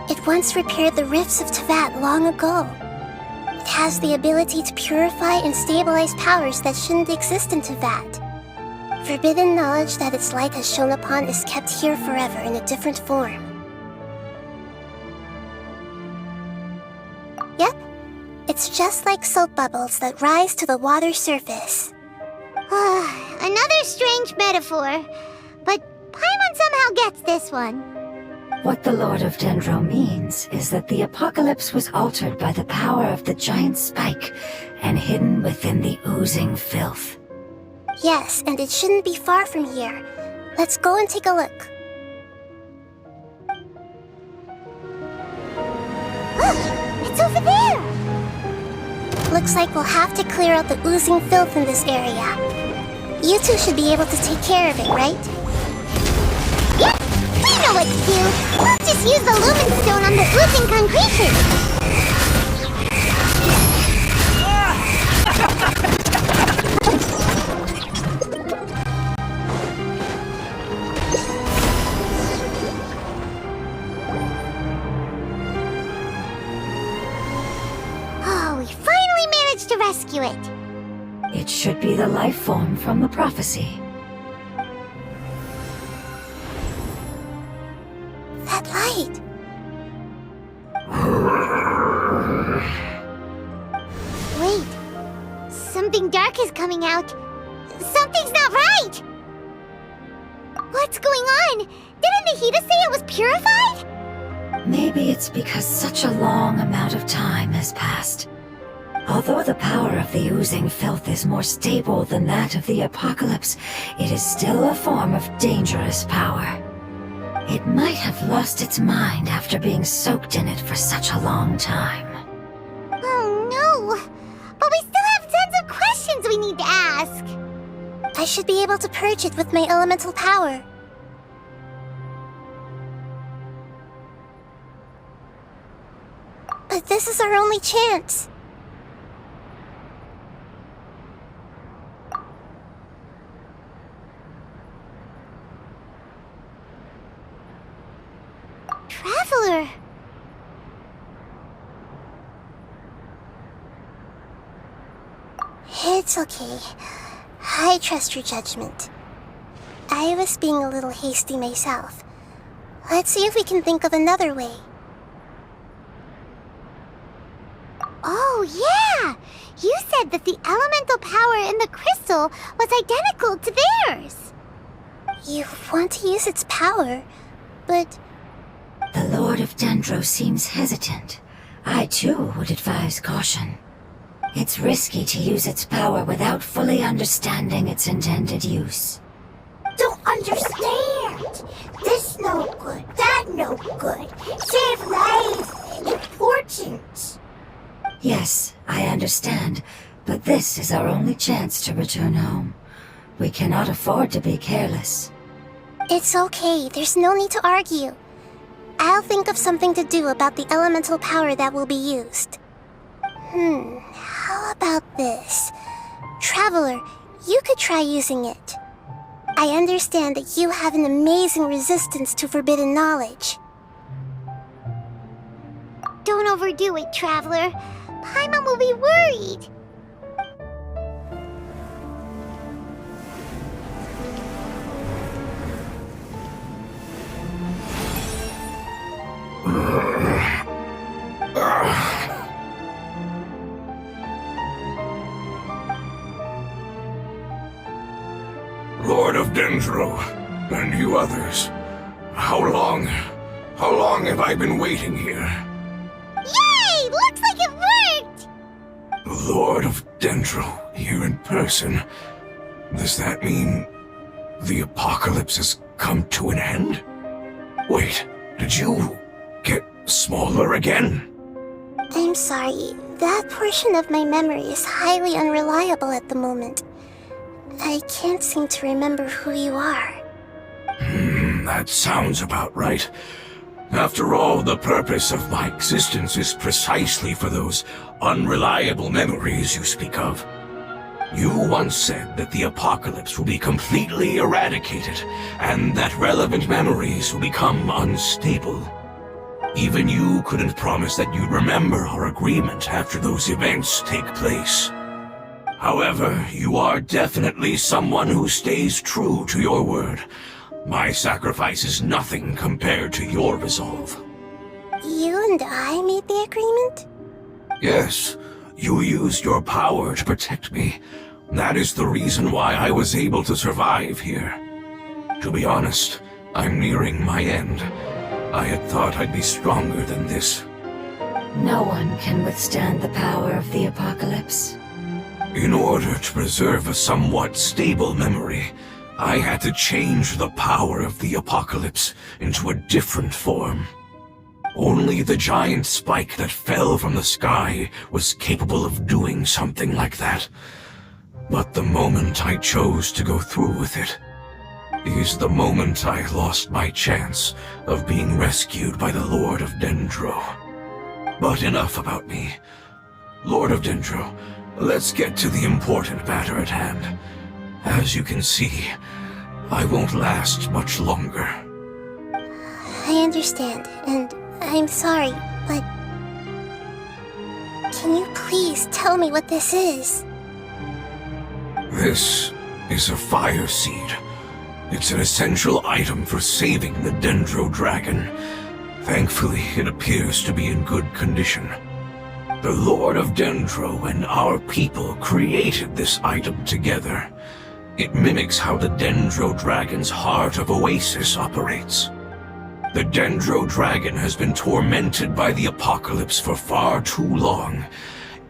It once repaired the rifts of Tevat long ago. It has the ability to purify and stabilize powers that shouldn't exist in Tevat. Forbidden knowledge that its light has shone upon is kept here forever in a different form. Yep, it's just like soap bubbles that rise to the water surface. Another strange metaphor, but Paimon somehow gets this one. What the Lord of Dendro means is that the apocalypse was altered by the power of the giant spike and hidden within the oozing filth. Yes, and it shouldn't be far from here. Let's go and take a look. Look! It's over there! Looks like we'll have to clear out the oozing filth in this area. You two should be able to take care of it, right? Yep! We know what to do! We'll just use the lumen stone on the oozing concretion! To rescue it. It should be the life form from the prophecy. That light! Wait. Something dark is coming out. Something's not right! What's going on? Didn't Nahida say it was purified? Maybe it's because such a long amount of time has passed. Although the power of the oozing filth is more stable than that of the apocalypse, it is still a form of dangerous power. It might have lost its mind after being soaked in it for such a long time. Oh no! But we still have tons of questions we need to ask! I should be able to purge it with my elemental power. But this is our only chance. Traveler! It's okay. I trust your judgment. I was being a little hasty myself. Let's see if we can think of another way. Oh, yeah! You said that the elemental power in the crystal was identical to theirs! You want to use its power, but... The Lord of Dendro seems hesitant. I too would advise caution. It's risky to use its power without fully understanding its intended use. Don't understand! This no good, that no good. Save lives! Important! Yes, I understand, but this is our only chance to return home. We cannot afford to be careless. It's okay, there's no need to argue. I'll think of something to do about the elemental power that will be used. How about this? Traveler, you could try using it. I understand that you have an amazing resistance to forbidden knowledge. Don't overdo it, Traveler. Paimon will be worried. Lord of Dendro, and you others, how long have I been waiting here? Yay! Looks like it worked! Lord of Dendro, here in person. Does that mean the apocalypse has come to an end? Wait, did you get smaller again? I'm sorry, that portion of my memory is highly unreliable at the moment. I can't seem to remember who you are. That sounds about right. After all, the purpose of my existence is precisely for those unreliable memories you speak of. You once said that the apocalypse will be completely eradicated, and that relevant memories will become unstable. Even you couldn't promise that you'd remember our agreement after those events take place. However, you are definitely someone who stays true to your word. My sacrifice is nothing compared to your resolve. You and I made the agreement? Yes, you used your power to protect me. That is the reason why I was able to survive here. To be honest, I'm nearing my end. I had thought I'd be stronger than this. No one can withstand the power of the apocalypse. In order to preserve a somewhat stable memory, I had to change the power of the apocalypse into a different form. Only the giant spike that fell from the sky was capable of doing something like that. But the moment I chose to go through with it is the moment I lost my chance of being rescued by the Lord of Dendro. But enough about me. Lord of Dendro, let's get to the important matter at hand. As you can see, I won't last much longer. I understand, and I'm sorry, but... Can you please tell me what this is? This is a fire seed. It's an essential item for saving the Dendro Dragon. Thankfully, it appears to be in good condition. The Lord of Dendro and our people created this item together. It mimics how the Dendro Dragon's Heart of Oasis operates. The Dendro Dragon has been tormented by the apocalypse for far too long.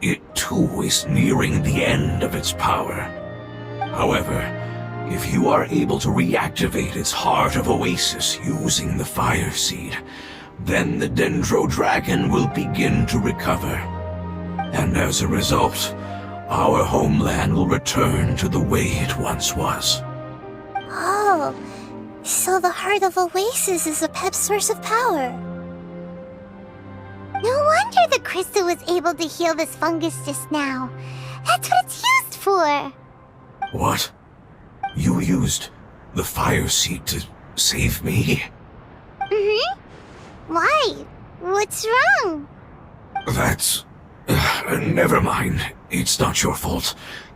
It too is nearing the end of its power. However, if you are able to reactivate its Heart of Oasis using the Fire Seed, then the Dendro Dragon will begin to recover. And as a result, our homeland will return to the way it once was. Oh, so the Heart of Oasis is a pep source of power. No wonder the crystal was able to heal this fungus just now. That's what it's used for. What? You used the Fire Seed to save me? Mm-hmm. Why? What's wrong? That's... never mind. It's not your fault.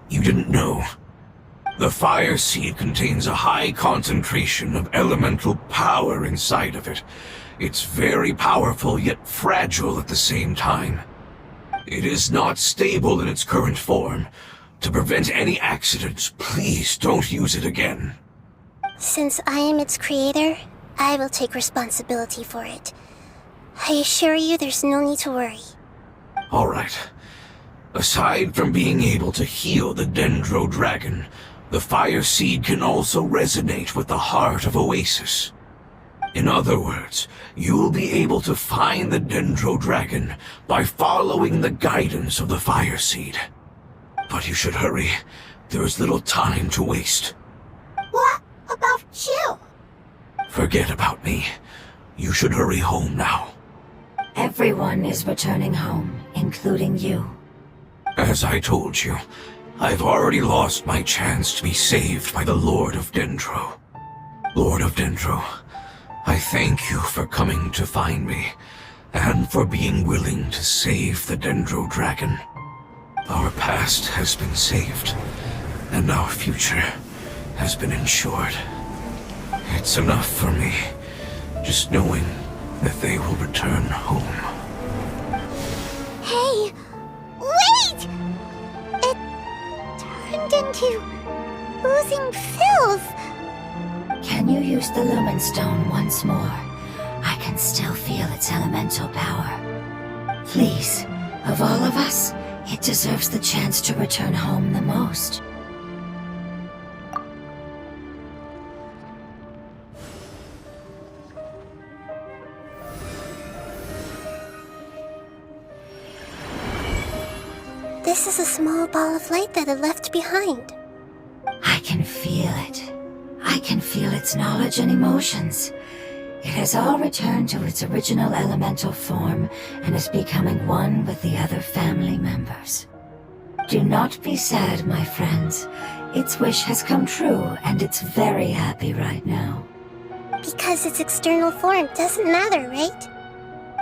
You didn't know. The Fire Seed contains a high concentration of elemental power inside of it. It's very powerful, yet fragile at the same time. It is not stable in its current form. To prevent any accidents, please don't use it again. Since I am its creator, I will take responsibility for it. I assure you there's no need to worry. Alright. Aside from being able to heal the Dendro Dragon, the Fire Seed can also resonate with the Heart of Oasis. In other words, you'll be able to find the Dendro Dragon by following the guidance of the Fire Seed. But you should hurry. There is little time to waste. What about you? Forget about me. You should hurry home now. Everyone is returning home, including you. As I told you, I've already lost my chance to be saved by the Lord of Dendro. Lord of Dendro, I thank you for coming to find me, and for being willing to save the Dendro Dragon. Our past has been saved, and our future has been ensured. It's enough for me, just knowing that they will return home. Hey, wait! It turned into oozing filth. Can you use the Lumen Stone once more? I can still feel its elemental power. Please, of all of us, it deserves the chance to return home the most. This is a small ball of light that it left behind. I can feel it. I can feel its knowledge and emotions. It has all returned to its original elemental form and is becoming one with the other family members. Do not be sad, my friends. Its wish has come true, and it's very happy right now. Because its external form doesn't matter, right?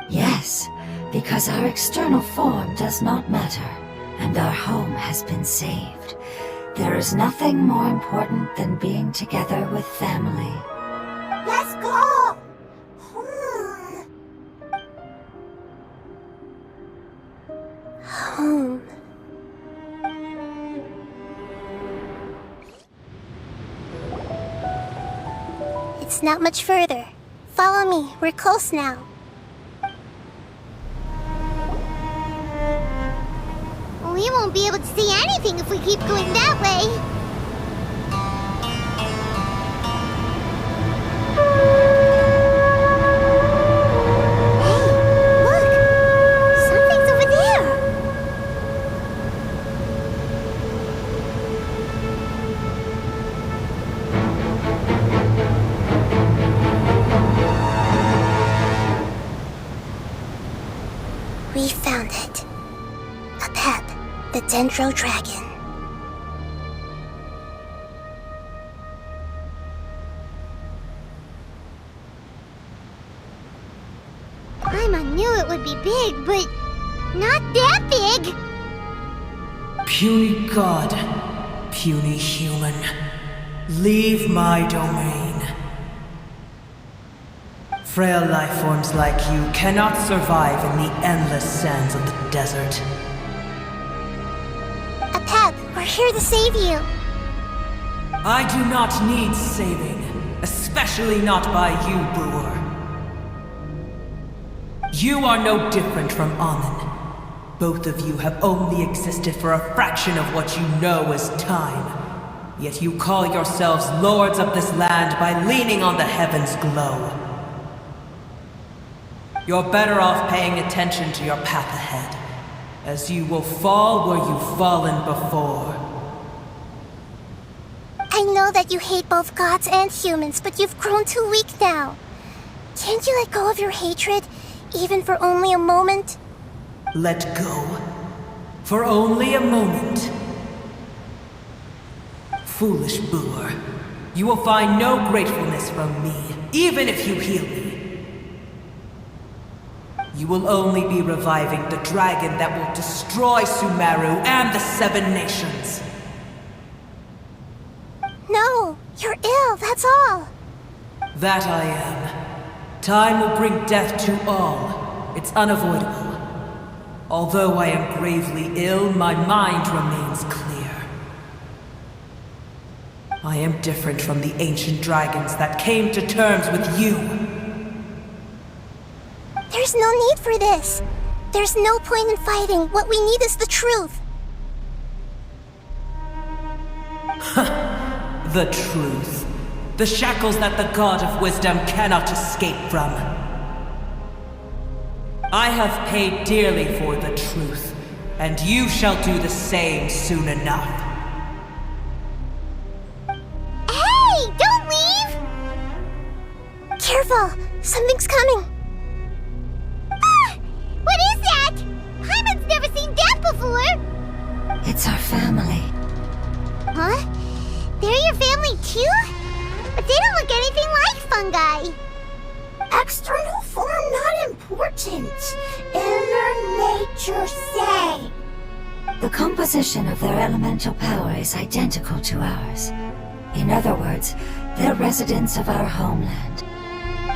Yes, because our external form does not matter, and our home has been saved. There is nothing more important than being together with family. Let's go! Home. It's not much further. Follow me. We're close now. We won't be able to see anything if we keep going that way. Hey, look! Something's over there! We found it. A pep, the Dendro Dragon. Paimon knew it would be big, but not that big! Puny god, puny human, leave my domain. Frail life forms like you cannot survive in the endless sands of the desert. A pep, we're here to save you. I do not need saving, especially not by you, brewer. You are no different from Amun. Both of you have only existed for a fraction of what you know as time. Yet you call yourselves lords of this land by leaning on the heavens' glow. You're better off paying attention to your path ahead, as you will fall where you've fallen before. I know that you hate both gods and humans, but you've grown too weak now. Can't you let go of your hatred, even for only a moment? Let go. For only a moment. Foolish boor. You will find no gratefulness from me, even if you heal me. You will only be reviving the dragon that will destroy Sumeru and the Seven Nations. No, you're ill, that's all. That I am. Time will bring death to all. It's unavoidable. Although I am gravely ill, my mind remains clear. I am different from the ancient dragons that came to terms with you. There's no need for this. There's no point in fighting. What we need is the truth. The truth. The shackles that the God of Wisdom cannot escape from. I have paid dearly for the truth, and you shall do the same soon enough. Hey, don't leave! Careful, something's coming. What is that? Paimon's never seen that before! It's our family. Huh? They're your family too? But they don't look anything like fungi. External form not important. Inner nature say. The composition of their elemental power is identical to ours. In other words, they're residents of our homeland.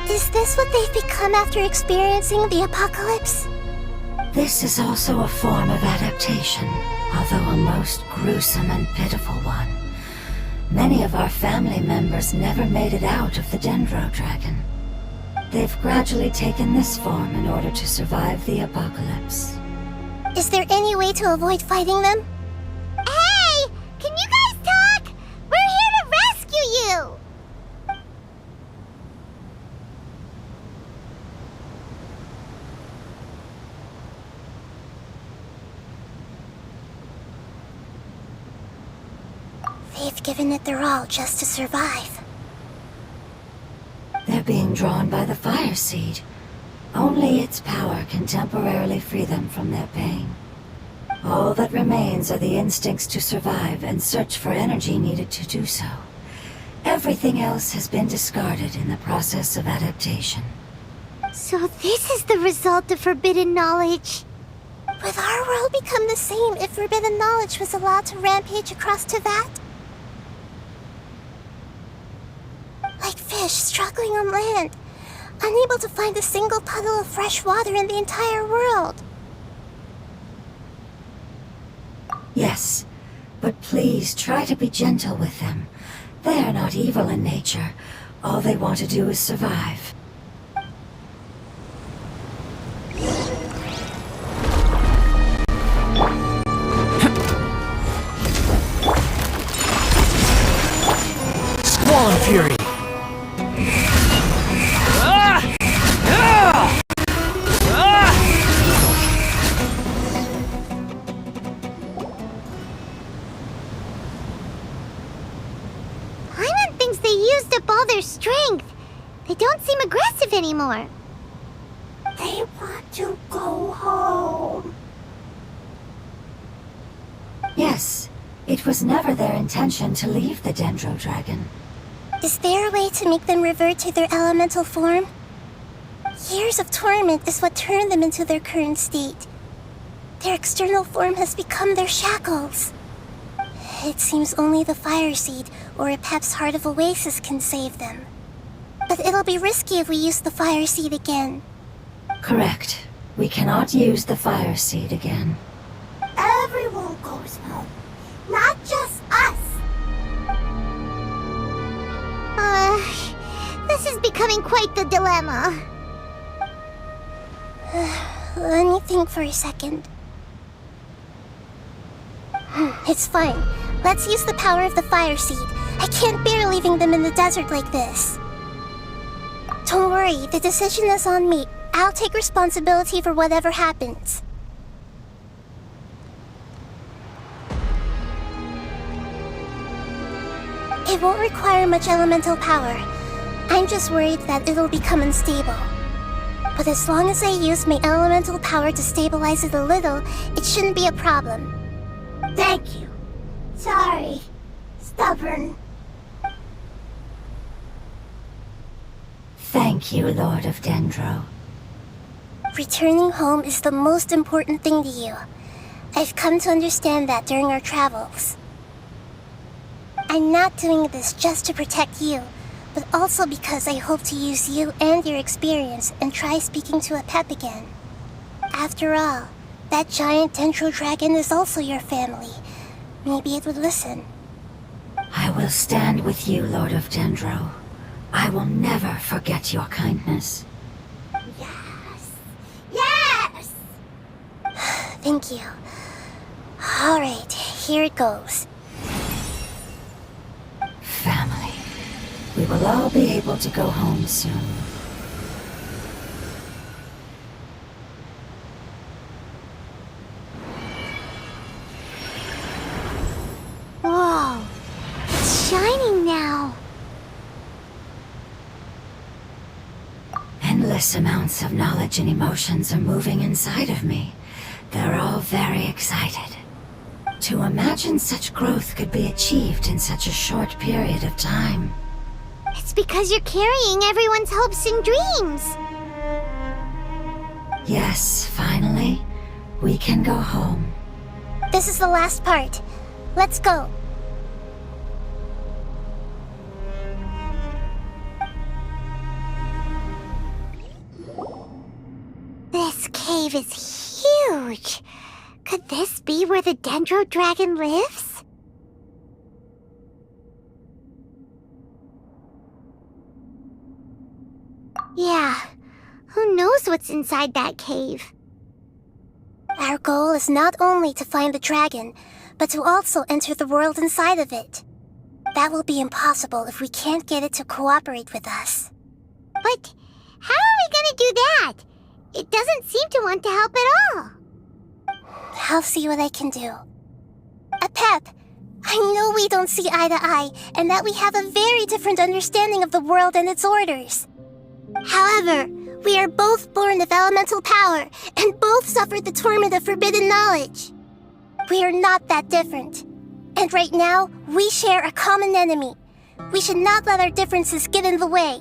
Is this what they've become after experiencing the apocalypse? This is also a form of adaptation, although a most gruesome and pitiful one. Many of our family members never made it out of the Dendro Dragon. They've gradually taken this form in order to survive the apocalypse. Is there any way to avoid fighting them? Hey! Can you guys talk? We're here to rescue you! They've given it their all just to survive. They're being drawn by the fire seed. Only its power can temporarily free them from their pain. All that remains are the instincts to survive and search for energy needed to do so. Everything else has been discarded in the process of adaptation. So this is the result of forbidden knowledge. Would our world become the same if forbidden knowledge was allowed to rampage across Teyvat? Like fish struggling on land, unable to find a single puddle of fresh water in the entire world. Yes, but please try to be gentle with them. They are not evil in nature. All they want to do is survive. used up all their strength. They don't seem aggressive anymore. They want to go home. Yes, it was never their intention to leave the Dendro Dragon. Is there a way to make them revert to their elemental form? Years of torment is what turned them into their current state. Their external form has become their shackles. It seems only the Fire Seed or Apep's Heart of Oasis can save them. But it'll be risky if we use the Fire Seed again. Correct. We cannot use the Fire Seed again. Everyone goes home, not just us. This is becoming quite the dilemma. Let me think for a second. It's fine. Let's use the power of the Fire Seed. I can't bear leaving them in the desert like this. Don't worry, the decision is on me. I'll take responsibility for whatever happens. It won't require much elemental power. I'm just worried that it'll become unstable. But as long as I use my elemental power to stabilize it a little, it shouldn't be a problem. Thank you. Sorry. Stubborn. Thank you, Lord of Dendro. Returning home is the most important thing to you. I've come to understand that during our travels. I'm not doing this just to protect you, but also because I hope to use you and your experience and try speaking to Apep again. After all, that giant Dendro Dragon is also your family. Maybe it would listen. I will stand with you, Lord of Dendro. I will never forget your kindness. Yes! Thank you. Alright, here it goes. Family. We will all be able to go home soon. Whoa! It's shining now. Endless amounts of knowledge and emotions are moving inside of me. They're all very excited. To imagine such growth could be achieved in such a short period of time. It's because you're carrying everyone's hopes and dreams. Yes, finally, we can go home. This is the last part. Let's go. This cave is huge. Could this be where the Dendro Dragon lives? Yeah, who knows what's inside that cave? Our goal is not only to find the dragon, but to also enter the world inside of it. That will be impossible if we can't get it to cooperate with us. But how are we gonna do that? It doesn't seem to want to help at all. I'll see what I can do. Apep, I know we don't see eye to eye, and that we have a very different understanding of the world and its orders. However, we are both born of elemental power, and both suffered the torment of forbidden knowledge. We are not that different. And right now, we share a common enemy. We should not let our differences get in the way.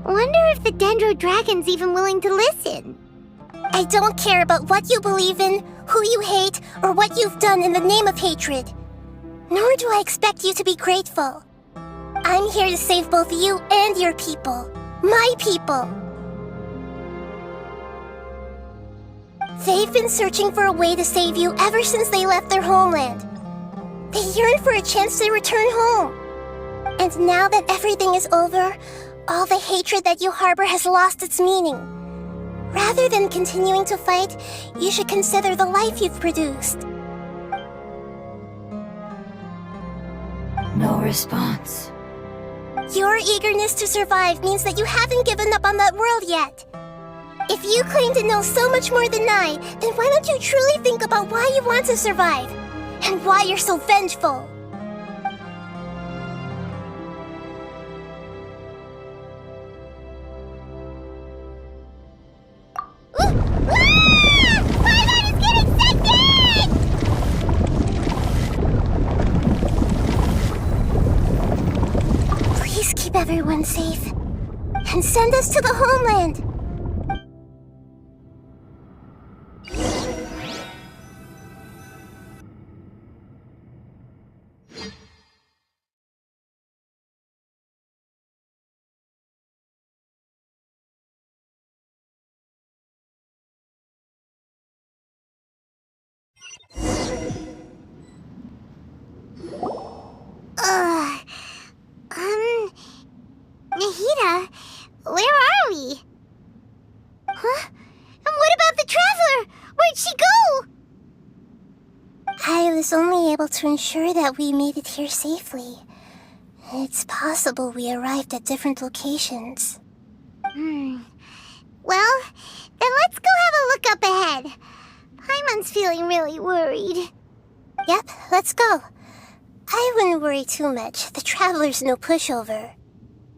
Wonder if the Dendro Dragon's even willing to listen. I don't care about what you believe in, who you hate, or what you've done in the name of hatred. Nor do I expect you to be grateful. I'm here to save both you and your people. My people. They've been searching for a way to save you ever since they left their homeland. They yearn for a chance to return home. And now that everything is over, all the hatred that you harbor has lost its meaning. Rather than continuing to fight, you should consider the life you've produced. No response. Your eagerness to survive means that you haven't given up on that world yet. If you claim to know so much more than I, then why don't you truly think about why you want to survive? And why you're so vengeful? everyone safe and send us to the homeland. Nahida, where are we? Huh? And what about the Traveler? Where'd she go? I was only able to ensure that we made it here safely. It's possible we arrived at different locations. Well, then let's go have a look up ahead. Paimon's feeling really worried. Yep, let's go. I wouldn't worry too much. The Traveler's no pushover.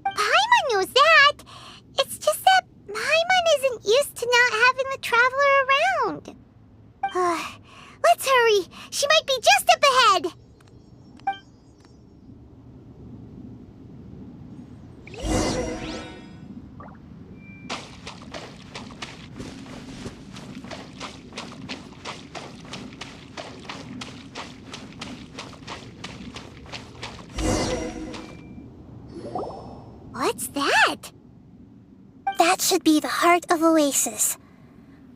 Paimon knows that. It's just that Paimon isn't used to not having the Traveler around. Let's hurry. She might be just up ahead. What's that? That should be the heart of Oasis.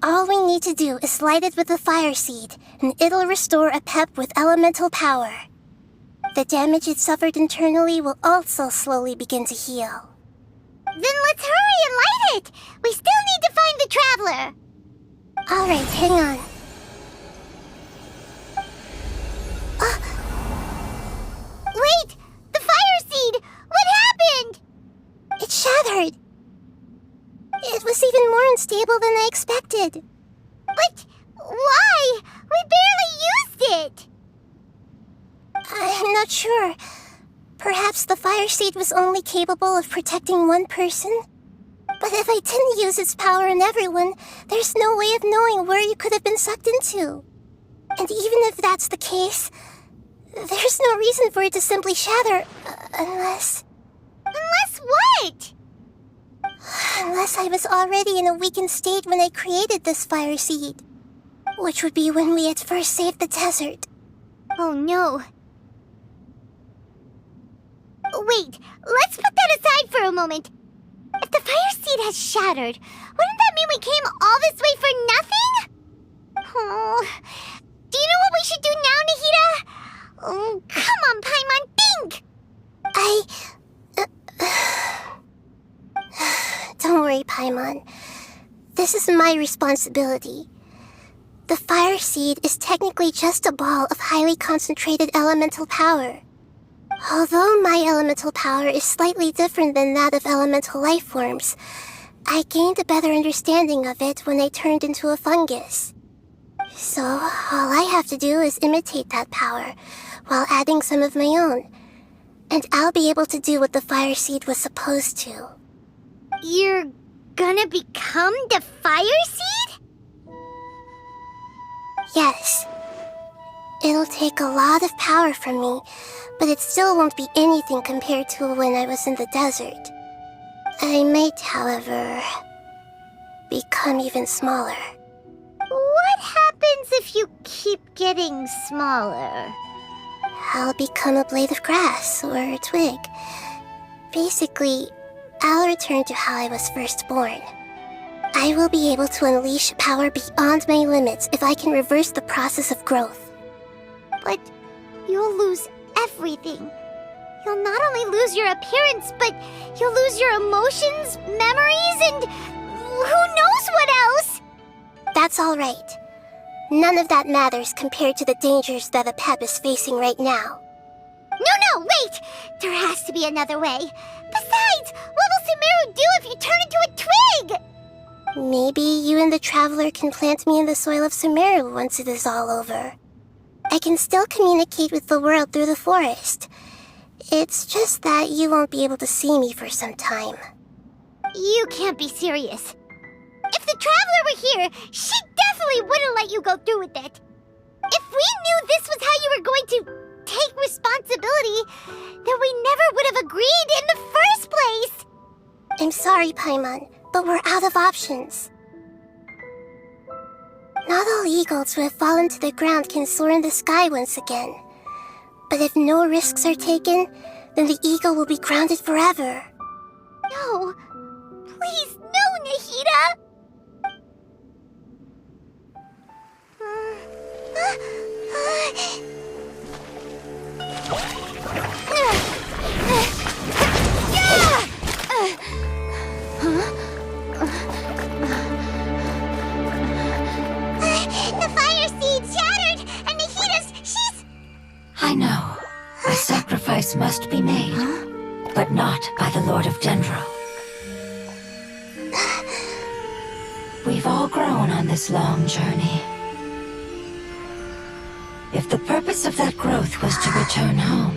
All we need to do is light it with the fire seed, and it'll restore a pep with elemental power. The damage it suffered internally will also slowly begin to heal. Then let's hurry and light it! We still need to find the Traveler! Alright, hang on. Wait! The fire seed! What happened? It shattered. It was even more unstable than I expected. But why? We barely used it! I'm not sure. Perhaps the fire seed was only capable of protecting one person? But if I didn't use its power on everyone, there's no way of knowing where you could have been sucked into. And even if that's the case, there's no reason for it to simply shatter, unless... Unless what? Unless I was already in a weakened state when I created this fire seed. Which would be when we had first saved the desert. Oh no. Wait, let's put that aside for a moment. If the fire seed has shattered, wouldn't that mean we came all this way for nothing? Oh, do you know what we should do now, Nahida? Oh, come on, Paimon, think! Don't worry, Paimon. This is my responsibility. The fire seed is technically just a ball of highly concentrated elemental power. Although my elemental power is slightly different than that of elemental life forms, I gained a better understanding of it when I turned into a fungus. So, all I have to do is imitate that power, while adding some of my own. And I'll be able to do what the fire seed was supposed to. You're gonna become the fire seed? Yes. It'll take a lot of power from me, but it still won't be anything compared to when I was in the desert. I might, however, become even smaller. What happens if you keep getting smaller? I'll become a blade of grass or a twig. Basically, I'll return to how I was first born. I will be able to unleash power beyond my limits if I can reverse the process of growth. But you'll lose everything. You'll not only lose your appearance, but you'll lose your emotions, memories, and who knows what else? That's all right. None of that matters compared to the dangers that a pep is facing right now. No, wait! There has to be another way. Besides, what will Sumeru do if you turn into a twig? Maybe you and the Traveler can plant me in the soil of Sumeru once it is all over. I can still communicate with the world through the forest. It's just that you won't be able to see me for some time. You can't be serious. If the Traveler were here, she definitely wouldn't let you go through with it. If we knew this was how you were going to take responsibility, then we never would have agreed in the first place! I'm sorry, Paimon, but we're out of options. Not all eagles who have fallen to the ground can soar in the sky once again. But if no risks are taken, then the eagle will be grounded forever. No! Please, no, Nahida! The fire seed shattered, and she's... I know. A sacrifice must be made, but not by the Lord of Dendro. We've all grown on this long journey. If the purpose of that growth was to return home,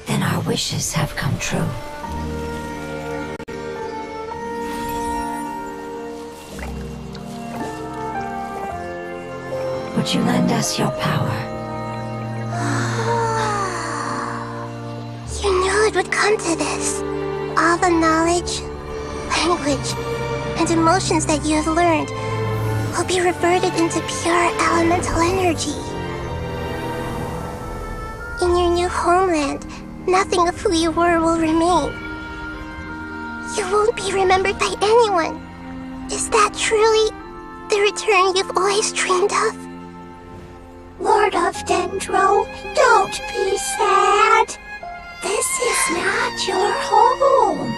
then our wishes have come true. Would you lend us your power? You knew it would come to this. All the knowledge, language, and emotions that you have learned will be reverted into pure elemental energy. In your new homeland, nothing of who you were will remain. You won't be remembered by anyone. Is that truly the return you've always dreamed of? Lord of Dendro, don't be sad. This is not your home.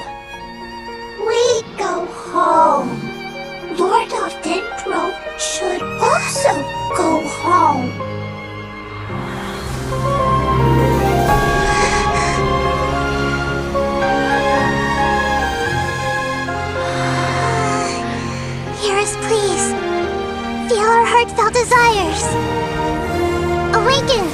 We go home. Lord of Dendro should also go home. Hear us, please. Feel our heartfelt desires. Awaken!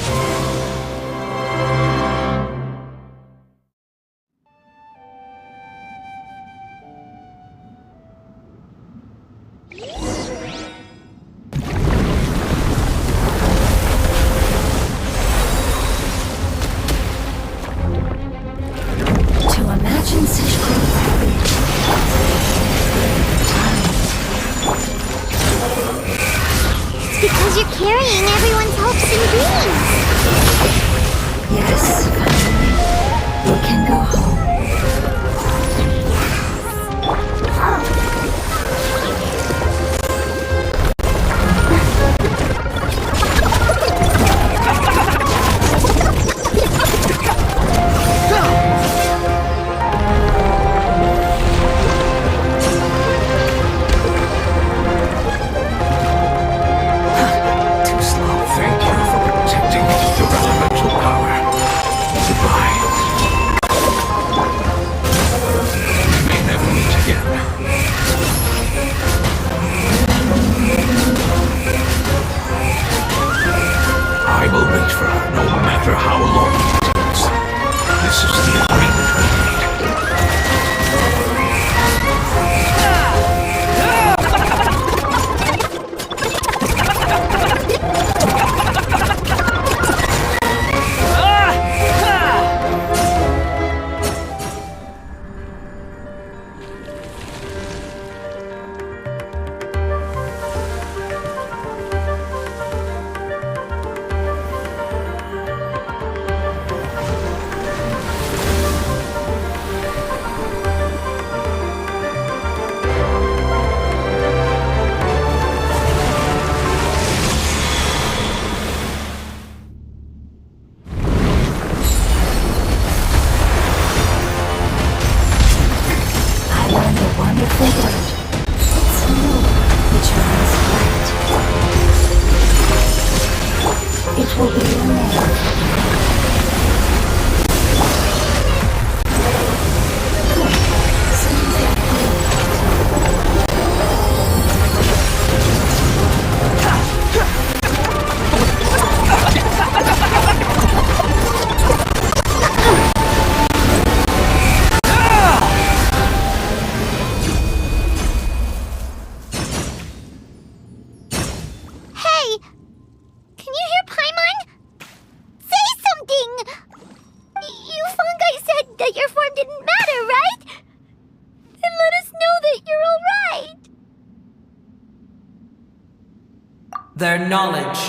To imagine such growth. It's because you're carrying everyone's hopes and dreams. Yes, finally, we can go home. Thank you for protecting your elemental power. Goodbye. We may never meet again. I will wait for her no matter how long it takes. This is the agreement we made. Hey! Can you hear Paimon? Say knowledge,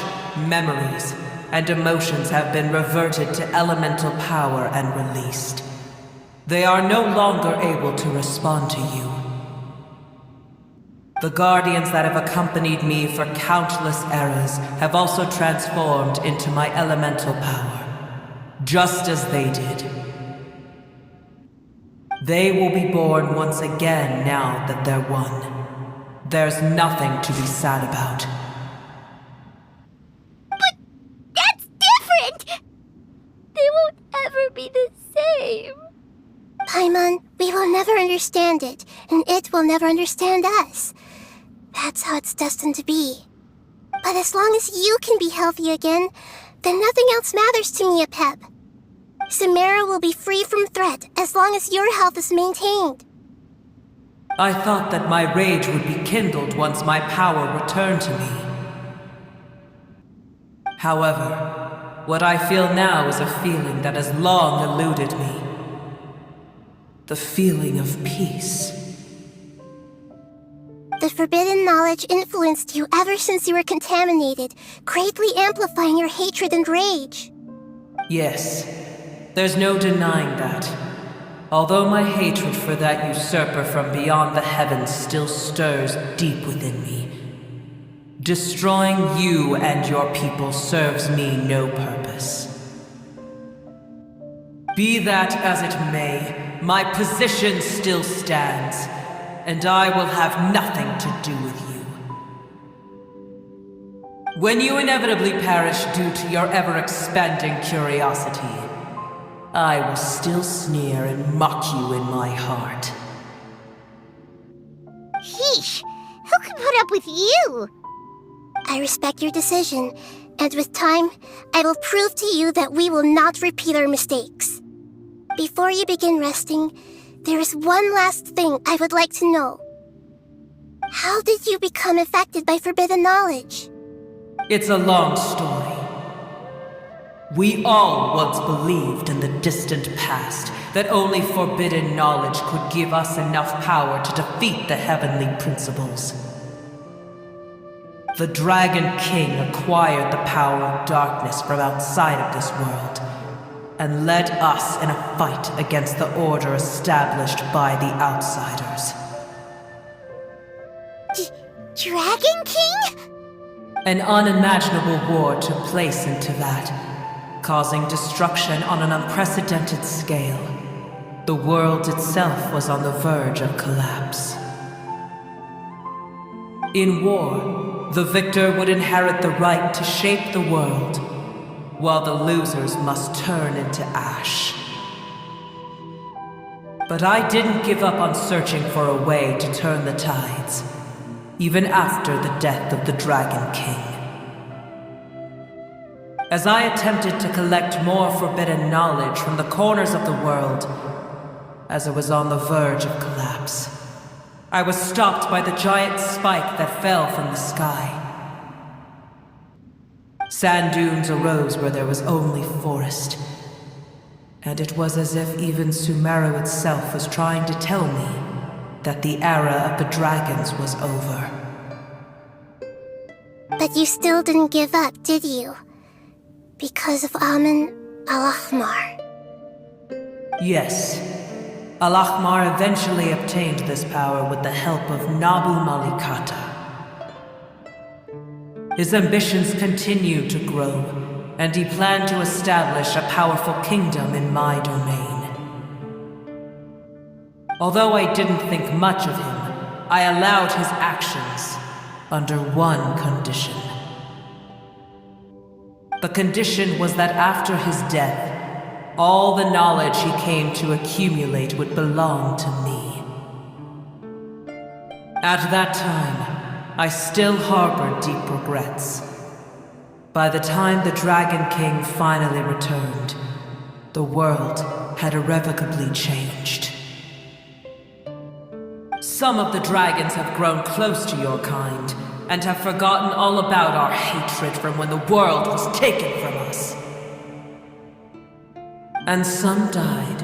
memories, and emotions have been reverted to elemental power and released. They are no longer able to respond to you. The guardians that have accompanied me for countless eras have also transformed into my elemental power, just as they did. They will be born once again now that they're one. There's nothing to be sad about. But that's different! They won't ever be the same. Paimon, we will never understand it, and it will never understand us. That's how it's destined to be. But as long as you can be healthy again, then nothing else matters to me, Apep. Samara will be free from threat as long as your health is maintained. I thought that my rage would be kindled once my power returned to me. However, what I feel now is a feeling that has long eluded me. The feeling of peace. The forbidden knowledge influenced you ever since you were contaminated, greatly amplifying your hatred and rage. Yes, there's no denying that. Although my hatred for that usurper from beyond the heavens still stirs deep within me, destroying you and your people serves me no purpose. Be that as it may, my position still stands, and I will have nothing to do with you. When you inevitably perish due to your ever-expanding curiosity, I will still sneer and mock you in my heart. Heesh, who can put up with you? I respect your decision, and with time, I will prove to you that we will not repeat our mistakes. Before you begin resting, there is one last thing I would like to know. How did you become affected by forbidden knowledge? It's a long story. We all once believed in the distant past that only forbidden knowledge could give us enough power to defeat the heavenly principles. The Dragon King acquired the power of darkness from outside of this world, and led us in a fight against the order established by the outsiders. Dragon King? An unimaginable war took place into that, causing destruction on an unprecedented scale. The world itself was on the verge of collapse. In war, the victor would inherit the right to shape the world, while the losers must turn into ash. But I didn't give up on searching for a way to turn the tides, even after the death of the Dragon King. As I attempted to collect more forbidden knowledge from the corners of the world, as it was on the verge of collapse, I was stopped by the giant spike that fell from the sky. Sand dunes arose where there was only forest, and it was as if even Sumeru itself was trying to tell me that the era of the dragons was over. But you still didn't give up, did you? Because of Amun Al-Ahmar. Yes. Al-Ahmar eventually obtained this power with the help of Nabu Malikata. His ambitions continued to grow, and he planned to establish a powerful kingdom in my domain. Although I didn't think much of him, I allowed his actions under one condition. The condition was that after his death, all the knowledge he came to accumulate would belong to me. At that time, I still harbored deep regrets. By the time the Dragon King finally returned, the world had irrevocably changed. Some of the dragons have grown close to your kind, and have forgotten all about our hatred from when the world was taken from us. And some died,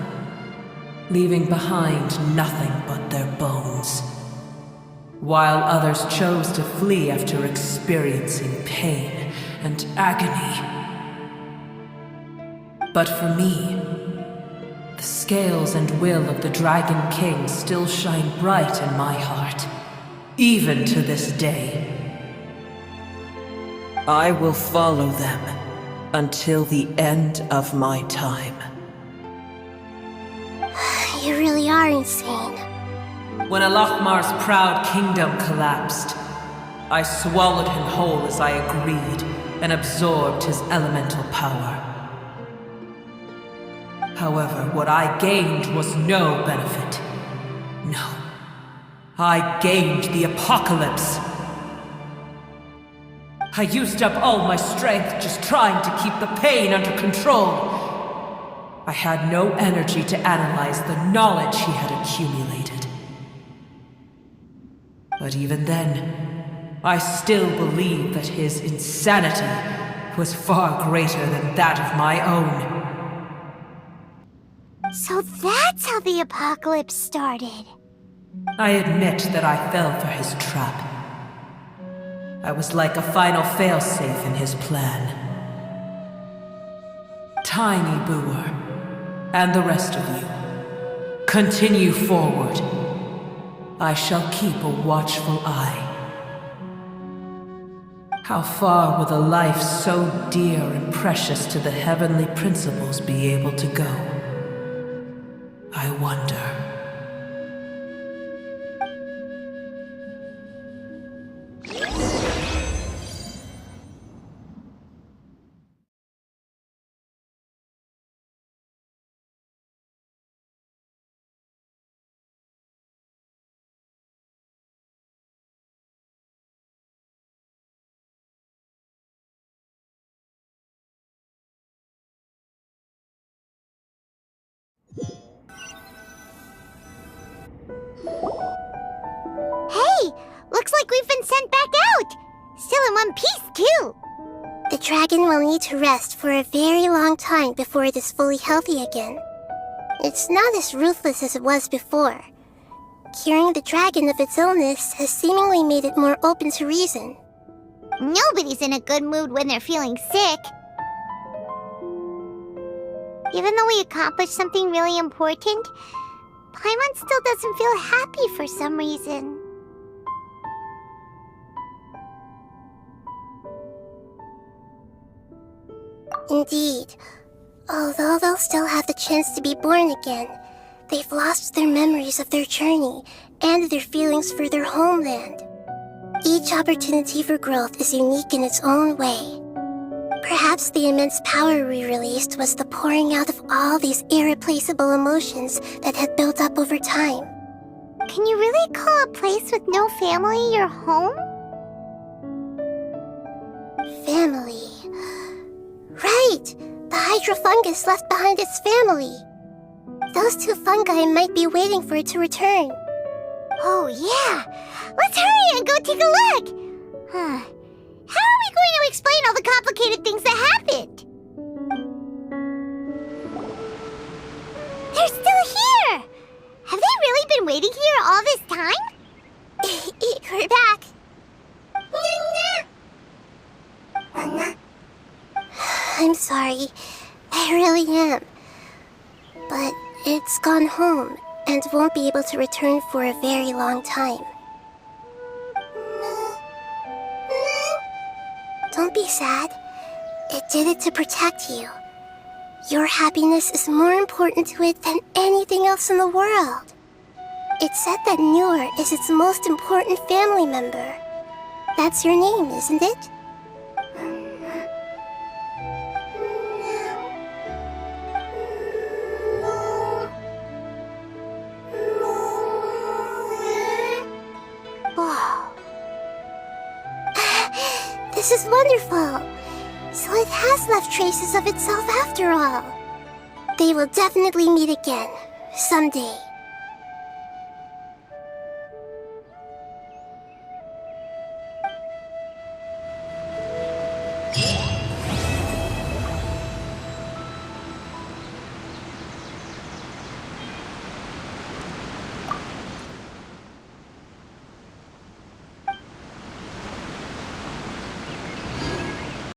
leaving behind nothing but their bones. while others chose to flee after experiencing pain and agony. But for me, the scales and will of the Dragon King still shine bright in my heart, even to this day. I will follow them until the end of my time. You really are insane. When Alachmar's proud kingdom collapsed, I swallowed him whole as I agreed and absorbed his elemental power. However, what I gained was no benefit. No. I gained the apocalypse. I used up all my strength just trying to keep the pain under control. I had no energy to analyze the knowledge he had accumulated. But even then, I still believe that his insanity was far greater than that of my own. So that's how the apocalypse started. I admit that I fell for his trap. I was like a final failsafe in his plan. Tiny Booer, and the rest of you, continue forward. I shall keep a watchful eye. How far will a life so dear and precious to the heavenly principles be able to go? I wonder. Hey! Looks like we've been sent back out! Still in one piece, too! The dragon will need to rest for a very long time before it is fully healthy again. It's not as ruthless as it was before. Curing the dragon of its illness has seemingly made it more open to reason. Nobody's in a good mood when they're feeling sick. Even though we accomplished something really important, Paimon still doesn't feel happy for some reason. Indeed. Although they'll still have the chance to be born again, they've lost their memories of their journey and their feelings for their homeland. Each opportunity for growth is unique in its own way. Perhaps the immense power we released was the pouring out of all these irreplaceable emotions that had built up over time. Can you really call a place with no family your home? Family. Right! The hydrofungus left behind its family. Those two fungi might be waiting for it to return. Oh, yeah! Let's hurry and go take a look! How are we going to explain all the complicated things that happened? They're still here! Have they really been waiting here all this time? We're back. I'm sorry. I really am. But it's gone home and won't be able to return for a very long time. Don't be sad. It did it to protect you. Your happiness is more important to it than anything else in the world. It said that Noor is its most important family member. That's your name, isn't it? This is wonderful. So it has left traces of itself after all. They will definitely meet again, someday.